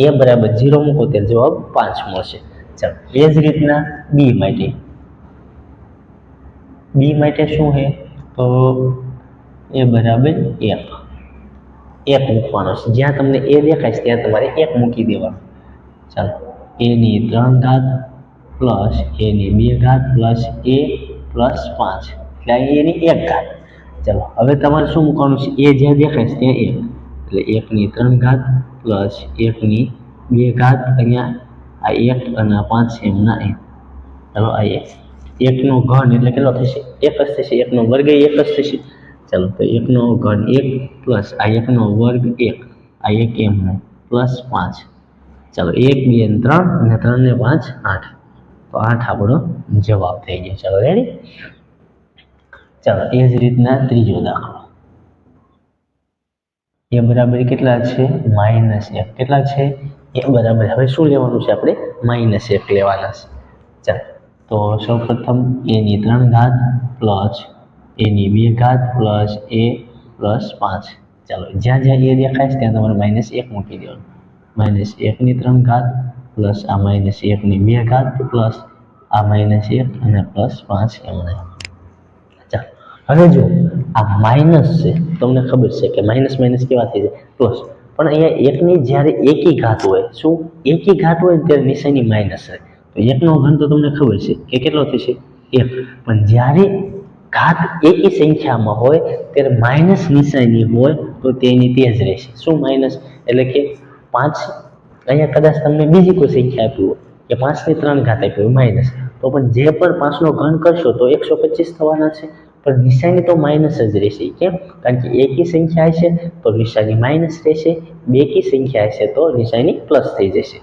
a = 0 મૂકો ત્યારે જવાબ 5 મળશે. ચાલો એ જ રીતના b માટે શું છે તો a = 1 મૂકવાનો છે. જ્યાં તમને a દેખાય છે ત્યાં તમારે 1 મૂકી દેવાનું. ચાલો a ની 3 ઘાત પ્લસ a ની 2 ઘાત પ્લસ a + 5 એટલે a ની 1 ઘાત. ચાલો હવે તમારે શું મૂકવાનું છે, a જ્યાં દેખાય છે ત્યાં 1 એટલે 1 ની 3 ઘાત પ્લસ 1 ની 2 ઘાત, અહીંયા આ 1 અને આ 5 એમના 1. ચાલો આ 1 નો ઘન એટલે કેટલો થશે 1 જ થશે, 1 નો વર્ગ 1 જ થશે. ચાલો તો 1 નો ઘન 1 પ્લસ આ 1 નો વર્ગ 1, આ 1 એમના પ્લસ 5. ચાલો 1 2 અને 3 અને 3 ને 5 8, તો 8 આપણો જવાબ થઈ ગયો. ચાલો રેડી. ચાલો એ જ રીતના ત્રીજો દાખલો. a બરાબર કેટલા છે -1. કેટલા છે a બરાબર, હવે શું લેવાનું છે આપણે -1 લેવાના છે. ચાલો તો સૌપ્રથમ a ની 3 ઘાત પ્લસ a ની 2 ઘાત પ્લસ a + 5. ચાલો જ્યાં જ્યાં a દેખાય છે ત્યાં તમારે -1 મૂકી દેવાનું. -1 ની 3 ઘાત પ્લસ આ -1 ની 2 ઘાત પ્લસ આ -1 અને પ્લસ 5 એમના. ચાલો હવે જો આ માઇનસ છે, તમને ખબર છે કે માઇનસ કેવા થઈ જાય પ્લસ, પણ અહીંયા 1 ની જ્યારે એકી ઘાત હોય, શું એકી ઘાત હોય ત્યારે નિશાની માઇનસ હોય. તો 1 નો ઘન તો તમને ખબર છે કે કેટલો થશે 1, પણ જ્યારે ઘાત એકી સંખ્યામાં હોય ત્યારે માઇનસ નિશાની હોય તો તેની તે જ રહેશે. શું માઇનસ એટલે કે 5, અહીંયા કદાચ તમને બીજી કોઈ સંખ્યા આપી હોય કે 5 ની 3 ઘાત આપી હોય માઇનસ, તો પણ જે પણ 5 નો ઘન કરશો તો 125 થવાના છે, પણ નિશાની તો માઇનસ જ રહેશે. કેમ? કારણ કે એકી સંખ્યા હશે તો નિશાની માઇનસ રહેશે, બેકી સંખ્યા હશે તો નિશાની પ્લસ થઈ જશે.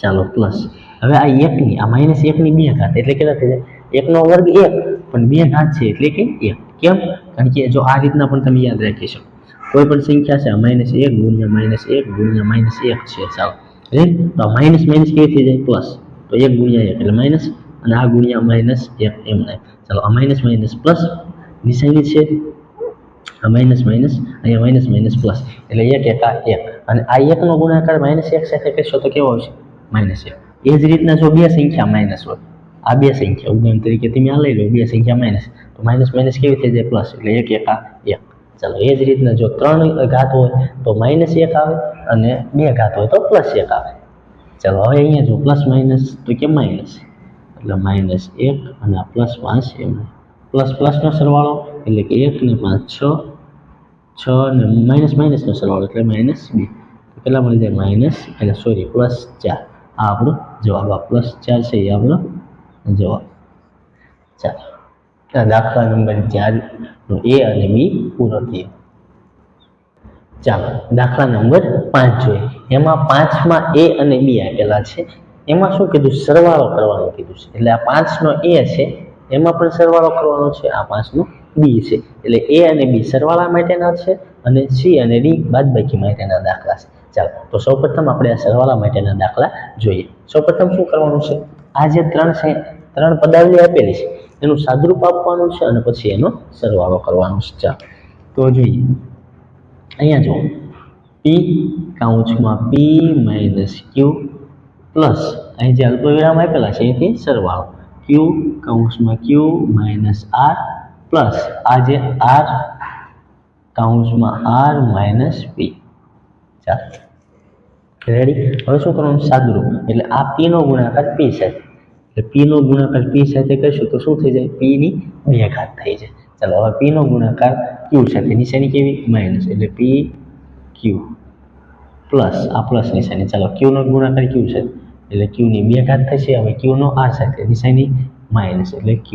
ચાલો પ્લસ. હવે આ 1 ની આ -1 ની 2 ઘાત એટલે કેટલા થઈ જાય, 1 નો વર્ગ 1 પણ 2 ઘાત છે એટલે કે 1. કેમ? કારણ કે જો આ રીતના પણ તમે યાદ રાખી શકો, કોઈ પણ સંખ્યા છે -1 × -1 × -1 છે. ચાલો રાઈટ? તો માઇનસ માઇનસ કેવી થઈ જાય પ્લસ, તો 1 ગુણ્યા 1 એટલે માઇનસ, અને આ ગુણ્યા -1 એમ નહીં. ચાલો આ માઇનસ માઇનસ પ્લસ નિશાની છે, આ માઇનસ માઇનસ અહીંયા માઇનસ માઇનસ પ્લસ એટલે 1 એકા 1, અને આ 1 નો ગુણાકાર -1 સાથે કરશો તો કેવો આવશે? -1. એ જ રીતના જો બે સંખ્યા માઇનસ હોય, આ બે સંખ્યા ઉદાહરણ તરીકે તમે આ લઈ લો, બે સંખ્યા માઇનસ, તો માઇનસ માઇનસ કેવી થઈ જાય પ્લસ, એટલે 1 એકા 1. ચાલો એ જ રીતના જો 3 ઘાત હોય તો -1 આવે, અને 2 ઘાત હોય તો +1 આવે. ચાલો હવે અહીંયા જો પ્લસ માઇનસ તો કે માઇનસ, એટલે -1 અને આ +5 એમ, પ્લસ પ્લસનો સરવાળો એટલે કે 1 ને 5 6, 6 ને માઇનસ માઇનસનો સરવાળો એટલે -2, તો કેટલા મળી જાય? માઇનસ એટલે સોરી +4. આ આપણો જવાબ, આ +4 છે એ આપણો જવાબ. ચાલો આ દાખલા નંબર 4 નો A અને B પૂરો થયો. ચાલો દાખલા નંબર 5 જોઈએ. એમાં 5માં A અને B આપેલા છે. એમાં શું કીધું? સરવાળો કરવાનું કીધું છે. એટલે આ 5 નો A છે એમાં પણ સરવાળો કરવાનો છે, આ 5 નો B છે. એટલે A અને B સરવાળા માટેના છે, અને C અને D બાદબાકી માટેના દાખલા છે. ચાલો તો સૌપ્રથમ આપણે આ સરવાળા માટેના દાખલા જોઈએ. સૌપ્રથમ શું કરવાનું છે? આ જે 3 છે, 3 પદાવલી આપેલી છે એનું સાદુરૂપ આપવાનું છે, અને પછી એનો સરવાળો કરવાનો છે. ચાલો તો જોઈએ. અહીંયા જો P કૌંસમાં P - Q પ્લસ અહીં જે અલ્પવિરામ આપેલા છે એથી સરવાળો Q કૌંસમાં Q - R પ્લસ આ જે R કૌંસમાં R - P. ચાલો રેડી. હવે શું કરવાનું? સાદુરૂપ, એટલે આ P નો ગુણાકાર P સાથે, એટલે P નો ગુણાકાર P સાથે કરશું તો શું થઈ જાય? P ની 2 ઘાત થઈ જાય. ચાલો હવે P નો ગુણાકાર Q સાથે, નિશાની કેવી? માઇનસ, એટલે P Q પ્લસ આ પ્લસ નિશાની. ચાલો Q નો ગુણાકાર Q સાથે એટલે Q ની 2 ઘાત થશે. હવે Q નો R સાથે, નિશાની માઇનસ, એટલે Q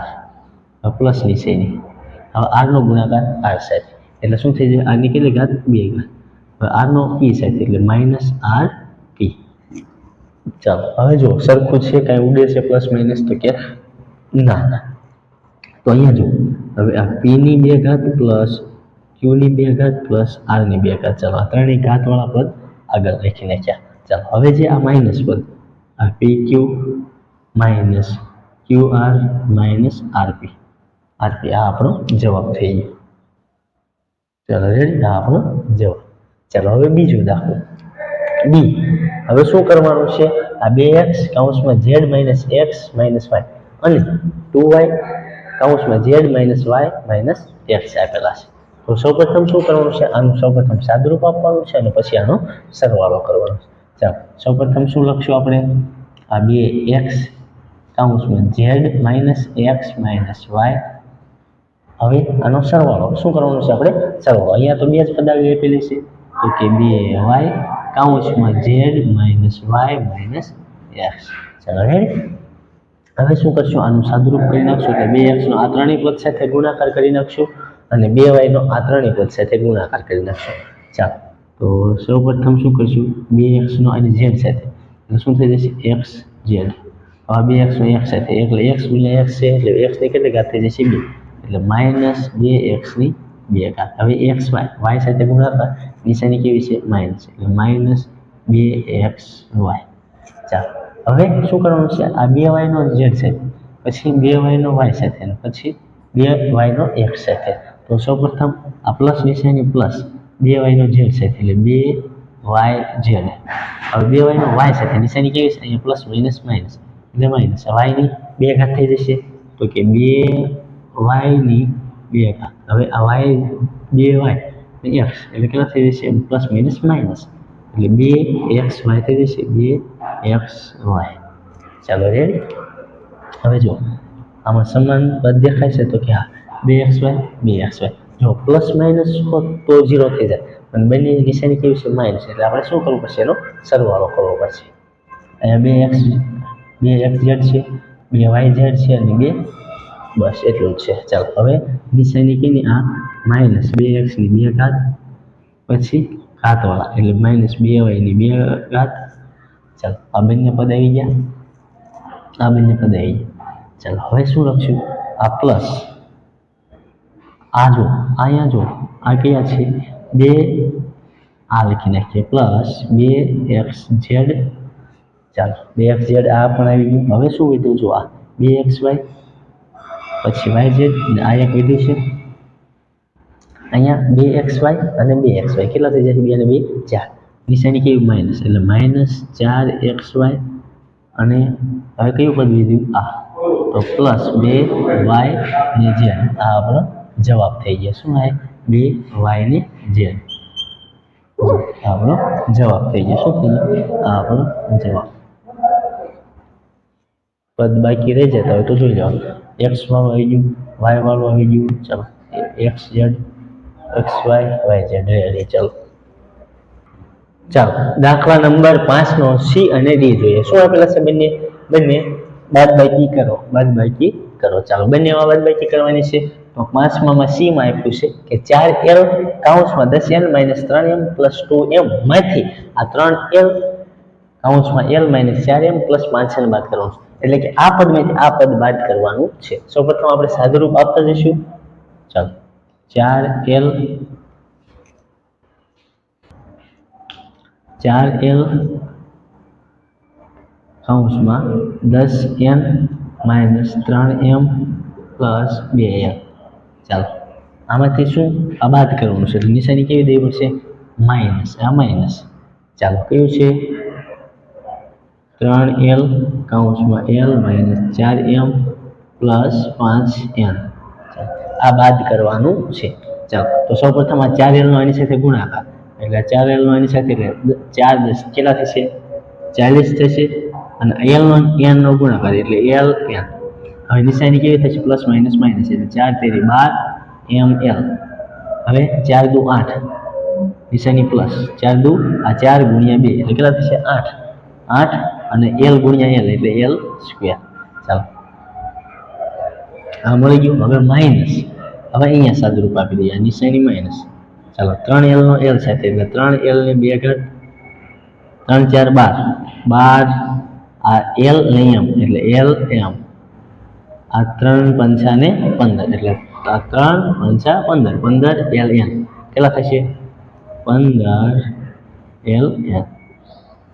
R, પ્લસ નિશાની. હવે R નો ગુણાકાર R સાથે એટલે શું થઈ જાય? R ની કેટલી ઘાત? 2 ઘાત. હવે R નો P સાથે એટલે -RP. ચાલો હવે જો સરખું છે, કાંઈ ઉડે છે પ્લસ માઇનસ? તો કે ના. તો અહીંયા જો હવે આ P ની 2 ઘાત પ્લસ Q ની 2 ઘાત પ્લસ R ની 2 ઘાત, ચાલો આ ત્રણેય ઘાતવાળા પદ આગળ લખી નાખ્યા. ચાલો હવે જે આ માઇનસ પદ, આ PQ minus QR minus RP આ આપણો જવાબ થઈ ગયો. ચાલો રેડી, આ આપણો જવાબ. ચાલો હવે બીજો દાખલો B. હવે શું કરવાનું છે? આ 2x કૌંસમાં Z - x - y અને 2y કૌંસમાં Z - y - x આપેલા છે. તો સૌપ્રથમ શું કરવાનું છે? આનું સૌપ્રથમ સાદુરૂપ આપવાનું છે, અને પછી આનો સરવાળો કરવાનો છે. ચાલો સૌપ્રથમ શું લખશું આપણે? આ 2x કૌંસમાં Z - x - y. હવે આનો સરવાળો શું કરવાનો છે આપણે? સરવાળો અહીંયા તો 2 જ પદાવલી આપેલી છે, તો કે 2y કૌંસમાં Z - y - x. ચાલો રેડી. હવે શું કરશું? આનું સાદુરૂપ કરી નાખશું, એટલે 2x નો આ ત્રણેય પદ સાથે ગુણાકાર કરી નાખશું, અને 2y નો આ ત્રણેય પદ સાથે ગુણાકાર કરી નાખશું. ચાલો તો સૌપ્રથમ શું કરશું? 2x નો અને z સાથે એટલે શું થઈ જશે? xz. હવે 2x નો x સાથે એટલે x ગુણ્યા x છે, એટલે x ની કેટલી ઘાત થઈ જશે? 2, એટલે -2x ની 2 ઘાત. હવે xy y સાથે ગુણાકાર, નિશાની કેવી છે? માઇનસ, એટલે -2xy. ચાલો હવે શું કરવાનું છે? આ 2y નો z સાથે, પછી 2y નો y સાથે, અને પછી 2y નો x સાથે. તો સૌપ્રથમ આ પ્લસ નિશાની પ્લસ 2y નો z સાથે એટલે 2yz. હવે 2y નો y સાથે નિશાની કેવી છે? અહીંયા પ્લસ માઇનસ માઇનસ એટલે માઇનસ. y ની 2 ઘાત થઈ જશે, તો કે 2y ની 2 ઘાત. હવે આ y 2y x એટલે કેટલા થઈ જશે? પ્લસ માઇનસ માઇનસ એટલે 2xy થઈ જશે, 2xy. ચાલો રેડી. હવે જો આમાં સમાન પદ દેખાય છે, તો કે હા 2xy 2xy. જો પ્લસ માઇનસ હોત તો 0 થઈ જાય, અને બંનેની નિશાની કેવી છે? માઇનસ, એટલે આપણે શું કરવું પડશે? એનો સરવાળો કરવો પડશે. અહીંયા 2xz છે, 2yz છે, અને 2 બસ એટલું જ છે. ચાલો હવે નિશાની કેની? આ માઇનસ 2x ની 2 ઘાત, પછી ઘાતવાળા એટલે -2y ની 2 ઘાત. ચાલો આ બંને પદ આવી ગયા, આ બંને પદ આવી ગયા. ચાલો હવે શું લખશું? આ પ્લસ આ જો અહીંયા જો આ કયા છે? 2 આ લખી નાખીએ પ્લસ 2xz. ચાલો 2xz આ પણ આવી ગયું. હવે શું વધ્યું જો આ 2xy પછી yz અને આ એક વધ્યું છે અહીંયા 2xy અને 2xy કેટલા થઈ જાય? 2 અને 2 4. નિશાની કેવી? માઇનસ, એટલે -4xy અને હવે કયું પદ વધ્યું? આ તો પ્લસ 2y ને z. આ આપણો જવાબ થઈ ગયો. શું થાય? 2y ને z આપણો જવાબ થઈ ગયો. શું થઈ ગયું? આ આપણો જવાબ. પદ બાકી રહી જતા હોય તો જોઈ લેવાનું. x વાળું આવી ગયું, y વાળું આવી ગયું. ચાલો xz xy yz રેડી. ચાલો દાખલા નંબર 5 નો સી અને ડી જોઈએ. શું આપેલા છે? બંને બાદબાકી કરો. ચાલો બંનેમાં બાદબાકી કરવાની છે. તો 5માં સી માં આપ્યું છે કે 4l કૌંસમાં 10l - 3m + 2m માંથી આ 3l કૌંસમાં l - 4m + 5n બાદ કરવાનું છે. એટલે કે આ પદમાંથી આ પદ બાદ કરવાનું છે. સૌપ્રથમ આપણે સાદુરૂપ આપતા જઈશું. ચાલો 4l કૌંસમાં 10n - 3m + 2l. ચાલો આમાંથી શું આ બાદ કરવાનું છે? એટલે નિશાની કેવી દેવી પડશે? માઇનસ. આ માઇનસ. ચાલો કયું છે? 3l કૌંસમાં l - 4m + 5n. આ બાદ કરવાનું છે. ચાલો તો સૌપ્રથમ આ 4l નો આની સાથે ગુણાકાર, એટલે 4l નો આની સાથે 4 10 કેટલા થશે? 40 થશે. અને l નો n નો ગુણાકાર એટલે l n. હવે નિશાની કેવી થશે? પ્લસ માઇનસ માઇનસ, એટલે 4 તેરી 12 ml. હવે 4 દુ 8, નિશાની પ્લસ. 4 દુ આ 4 ગુણ્યા 2 એટલે કેટલા થશે? 8 અને l ગુણ્યા l એટલે l સ્ક્વેર. ચાલો આ મળી ગયું. હવે માઇનસ. હવે અહીંયા સાદુરૂપ આપી દઈએ. આ નિશાની માઇનસ. ચાલો 3l નો l સાથે એટલે 3l ને 2 ઘાત 3 4 12 આ l ને m એટલે l m. આ 3 5 ને 15 એટલે આ 3 5 15 15 l n કેટલા થશે? 15 l n.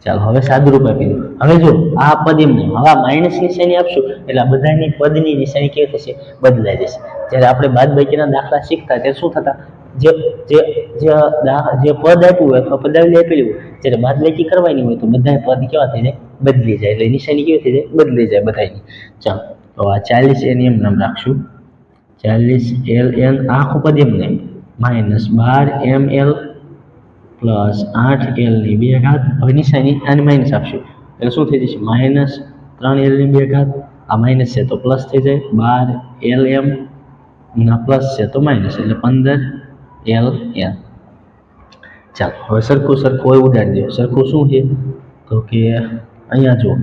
ચાલો હવે સાદુરૂપ આપી દો. હવે જો આ પદ એમ નહીં, હવે માઇનસ નિશાની આપશું એટલે આ બધાની પદની નિશાની કેવી થશે? બદલાઈ જશે. જ્યારે આપણે બાદબાકીના દાખલા શીખતા ત્યારે શું થતા? જે પદ આપ્યું હોય અથવા પદાવલી આપેલી હોય, જ્યારે બાદબાકી કરવાની હોય તો બધા પદ કેવા થઈ જાય? બદલી જાય. એટલે નિશાની કેવી થઈ જાય? બદલી જાય બધાની. ચાલો તો આ 40 n એમ નામ રાખશું. 40 l n આખું પદ એમ નહીં, -12 ml + 8l ની 2 ઘાત. હવે નિશાની આને માઇનસ આપશું એટલે શું થઈ જશે? -3l ની 2 ઘાત. આ માઇનસ છે તો પ્લસ થઈ જાય. 12 lm ના પ્લસ છે તો માઇનસ એટલે 15 l n. ચાલો હવે સરખું હોય ઉડાડી દો. સરખું શું છે? તો કે અહીંયા જુઓ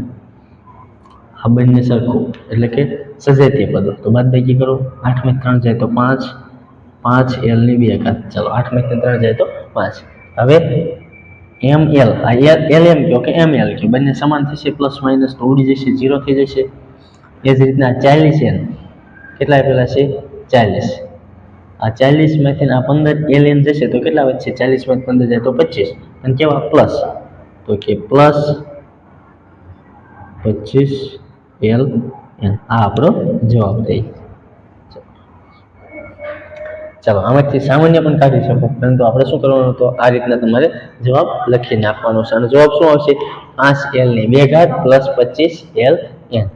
આ બંને સરખું એટલે કે સજાતીય પદો. તો બાદબાકી કરો. 8 માંથી 3 જાય તો 5 l ની 2 ઘાત. ચાલો 8 માંથી 3 જાય તો 5. હવે ml આ lm કયો કે ml કયો બંને સમાન થશે. પ્લસ માઇનસ તો ઉડી જશે, 0 થઈ જશે. એ જ રીતના 40n કેટલા આપેલા છે? 40. આ 40 માંથી આ 15 ln જશે તો કેટલા વધશે? 40 માંથી 15 જાય તો 25. અને કેવા? પ્લસ. તો કે પ્લસ 25 l n. આ આપણો જવાબ થઈ. ચાલો આમાંથી સામાન્ય પણ કાઢી શકો, પરંતુ આપણે શું કરવાનું? તો આ રીતના તમારે જવાબ લખી નાખવાનો છે. અને જવાબ શું આવશે? 5l ની 2 ઘાત + 25 l n.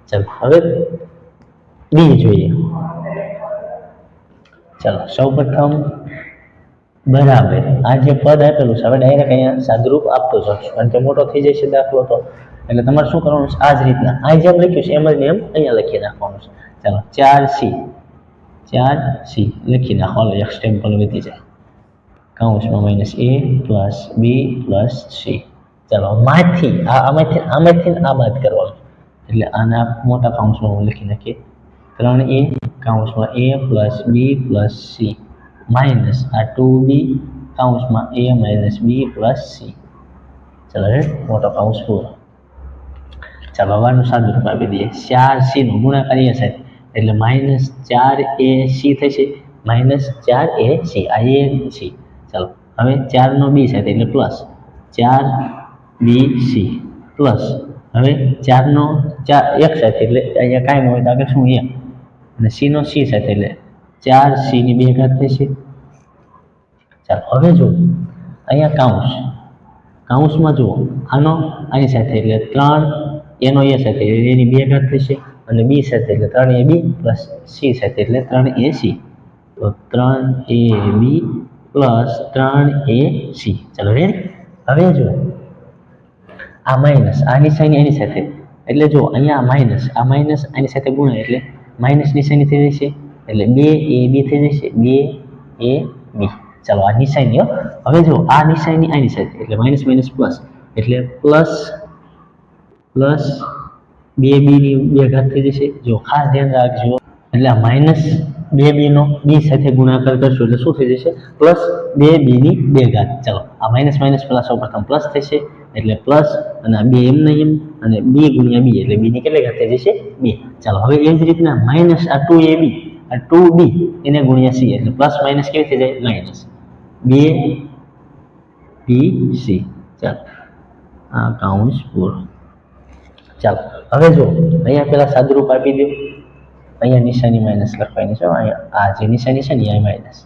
ચાલો હવે ડી જોઈએ. ચાલો સૌપ્રથમ બરાબર આ જે પદ આપેલું છે હવે ડાયરેક્ટ અહીંયા સાદુરૂપ આપતો જાઉં છું, કારણ કે મોટો થઈ જાય છે દાખલો તો. એટલે તમારે શું કરવાનું છે? આ જ રીતના આ જેમ લખ્યું છે એમ જ એમ અહીંયા લખી નાખવાનું છે. ચાલો 4c લખી નાખો. હાલો એક સ્ટેપ પણ વધી જાય. કૌંસમાં -a + b + c. ચાલો આમાંથી આ બાદ કરવાનું એટલે આના મોટા કૌંસમાં હું લખી નાખીએ. 3a કૌંસમાં a + b + c માઇનસ આ 2b કૌંસમાં a - b + c. ચાલો મોટો કૌંસ પૂરો. ચાલો હવાનું સાદુરૂપ આપી દઈએ. 4c નો ગુણાકાર a સાથે એટલે -4ac થશે. -4ac આ a c. ચાલો હવે 4 નો બી સાથે એટલે પ્લસ 4BC પ્લસ હવે 4 નો 1 સાથે એટલે અહીંયા કાંઈ હોય તો આગળ શું 1 અને C નો C સાથે એટલે 4C ની 2 ઘાત થશે. ચાલો હવે જો અહીંયા કાઉન્સમાં જુઓ આનો આની સાથે એટલે 3 એનો એ સાથે એની 2 ઘાત થશે અને બી સાથે એટલે 3AB પ્લસ C સાથે એટલે 3AC તો 3AB પ્લસ 3AC. ચાલો રેડી. હવે જો આ માઇનસ આ નિશાની એની સાથે એટલે જો અહીંયા આ માઇનસ આની સાથે ગુણાય એટલે માઇનસ નિશાની થઈ જશે એટલે 2AB થઈ જશે 2AB. ચાલો આ નિશાની. હવે જો આ નિશાની આની સાથે એટલે માઇનસ માઇનસ પ્લસ એટલે પ્લસ 2B ની 2 ઘાત થઈ જશે. જો ખાસ ધ્યાન રાખજો એટલે આ માઇનસ 2B નો બી સાથે ગુણાકાર કરશો એટલે શું થઈ જશે પ્લસ 2B ની 2 ઘાત. ચાલો આ માઇનસ માઇનસ પ્લસ સૌપ્રથમ પ્લસ થશે એટલે પ્લસ અને આ 2 એમ નહીં એમ અને b ગુણ્યા b એટલે b ની કેટલી ઘાત થઈ જશે 2. ચાલો હવે એ જ રીતના માઇનસ આ 2AB આ 2B એને ગુણ્યા c એટલે પ્લસ માઇનસ કેવી થઈ જાય માઇનસ 2BC. ચાલો આ કાઉન્સ પૂરો. ચાલો હવે જો અહીંયા પેલા સાદુરૂપ આપી દો. અહીંયા નિશાની માઇનસ લખવાની છે. અહીંયા આ જે નિશાની છે ને એ માઇનસ.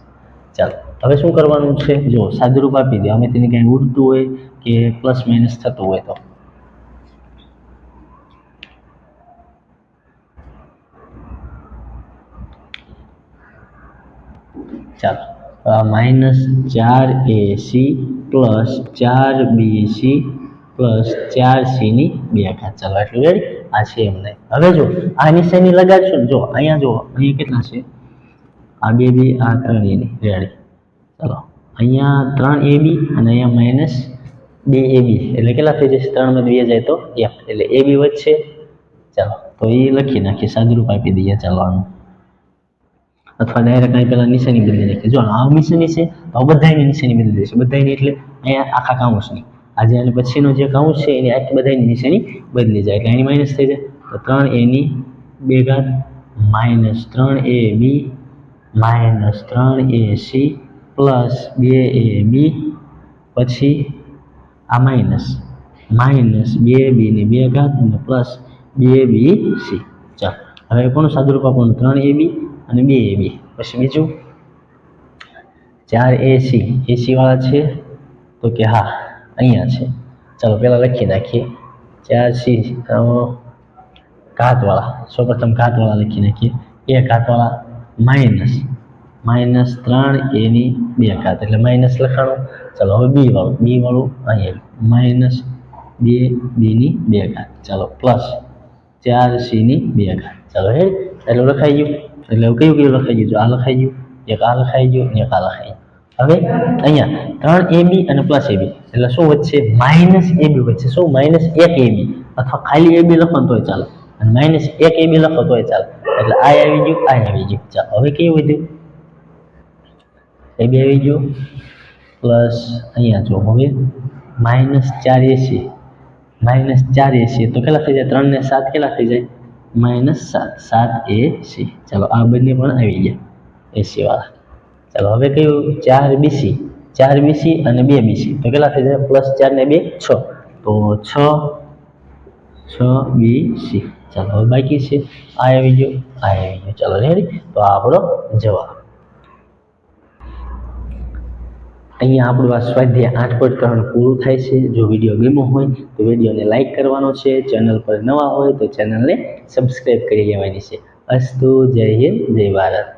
ચાલો હવે શું કરવાનું છે જો સાદુરૂપ આપી દો અમે તેને કંઈ ઉડતું હોય કે પ્લસ માઇનસ થતું હોય તો ચાલો minus 4AC plus 4BC plus 4C ની 2 ઘાત. ચાલો એટલું રેડી. આ છે એમ નહીં. હવે જો આ નિશાની લગાડશું ને જો અહીંયા જો અહીંયા કેટલા છે આ 2B આ 3A ની રેડી. ચાલો અહીંયા 3AB અને અહીંયા માઇનસ 2AB એટલે કેટલા થઈ જશે 3 માં 2 જાય તો 1 એટલે AB વધશે. ચાલો તો એ લખી નાખીએ સાદુરૂપ આપી દઈએ. ચાલો આનું અથવા ડાયરેક્ટ અહીં પહેલા નિશાની બદલી નાખીએ. જો આ નિશાની છે તો બધાની નિશાની બદલી દેશે. બધાની એટલે અહીંયા આખા કાઉન્સની આજે અને પછીનો જે કાઉન્સ છે એની આખી બધાની નિશાની બદલી જાય એટલે એની માઇનસ થઈ જાય તો 3A ની 2 ઘાત minus 3AB minus 3AC plus 2AB પછી આ માઇનસ 2B ની 2 ઘાત અને પ્લસ 2BC. ચાલો હવે કોનું સાદુરૂપ આપવાનું 3AB અને 2AB પછી બીજું 4AC AC વાળા છે તો કે હા અહીંયા છે. ચાલો પહેલા લખી નાખીએ 4C ઘાતવાળા સૌપ્રથમ ઘાતવાળા લખી નાખીએ. એ ઘાતવાળા માઇનસ 3A ની 2 ઘાત એટલે માઇનસ લખાણું. ચાલો હવે બી વાળું અહીંયા માઇનસ 2B ની 2 ઘાત. ચાલો પ્લસ 4C ની 2 ઘાત. ચાલો હે એટલું લખાઈ ગયું. એટલે કયું લખાઈ ગયું જો આ લખાઈ ગયું એક આ લખાઈ ગયું ને એક આ લખાઈ ગયું. હવે અહીંયા 3AB અને પ્લસ AB એટલે શું વધશે માઇનસ AB વધશે. શું માઇનસ 1AB અથવા ખાલી AB લખો તોય ચાલે અને માઇનસ 1AB લખો તોય ચાલે એટલે આ આવી ગયું આ આવી ગયું. ચાલો હવે કેવું વધ્યું AB આવી ગયું પ્લસ અહીંયા જો હવે માઇનસ 4AC તો કેટલા થઈ જાય 3 ને 7 કેટલા થઈ જાય માઇનસ 7AC. ચાલો આ બંને પણ આવી ગયા AC વાળા. ચાલો હવે કયું 4BC અને 2BC તો કેટલા થઈ જાય પ્લસ 4 ને 2 6 તો 6BC. ચાલો હવે બાકી છે આ આવી ગયો આ આવી ગયો. ચાલો રેડી. તો આ આપણો જવાબ. અહીંયા આપણું આ સ્વાધ્યાય 8.3 પૂરું થાય છે. જો વિડીયો ગમ્યો હોય તો વિડીયોને લાઇક કરવાનો છે. ચેનલ પર નવા હોય તો ચેનલને સબસ્ક્રાઈબ કરી લેવાની છે. અસ્તુ જય હિન્દ જય ભારત.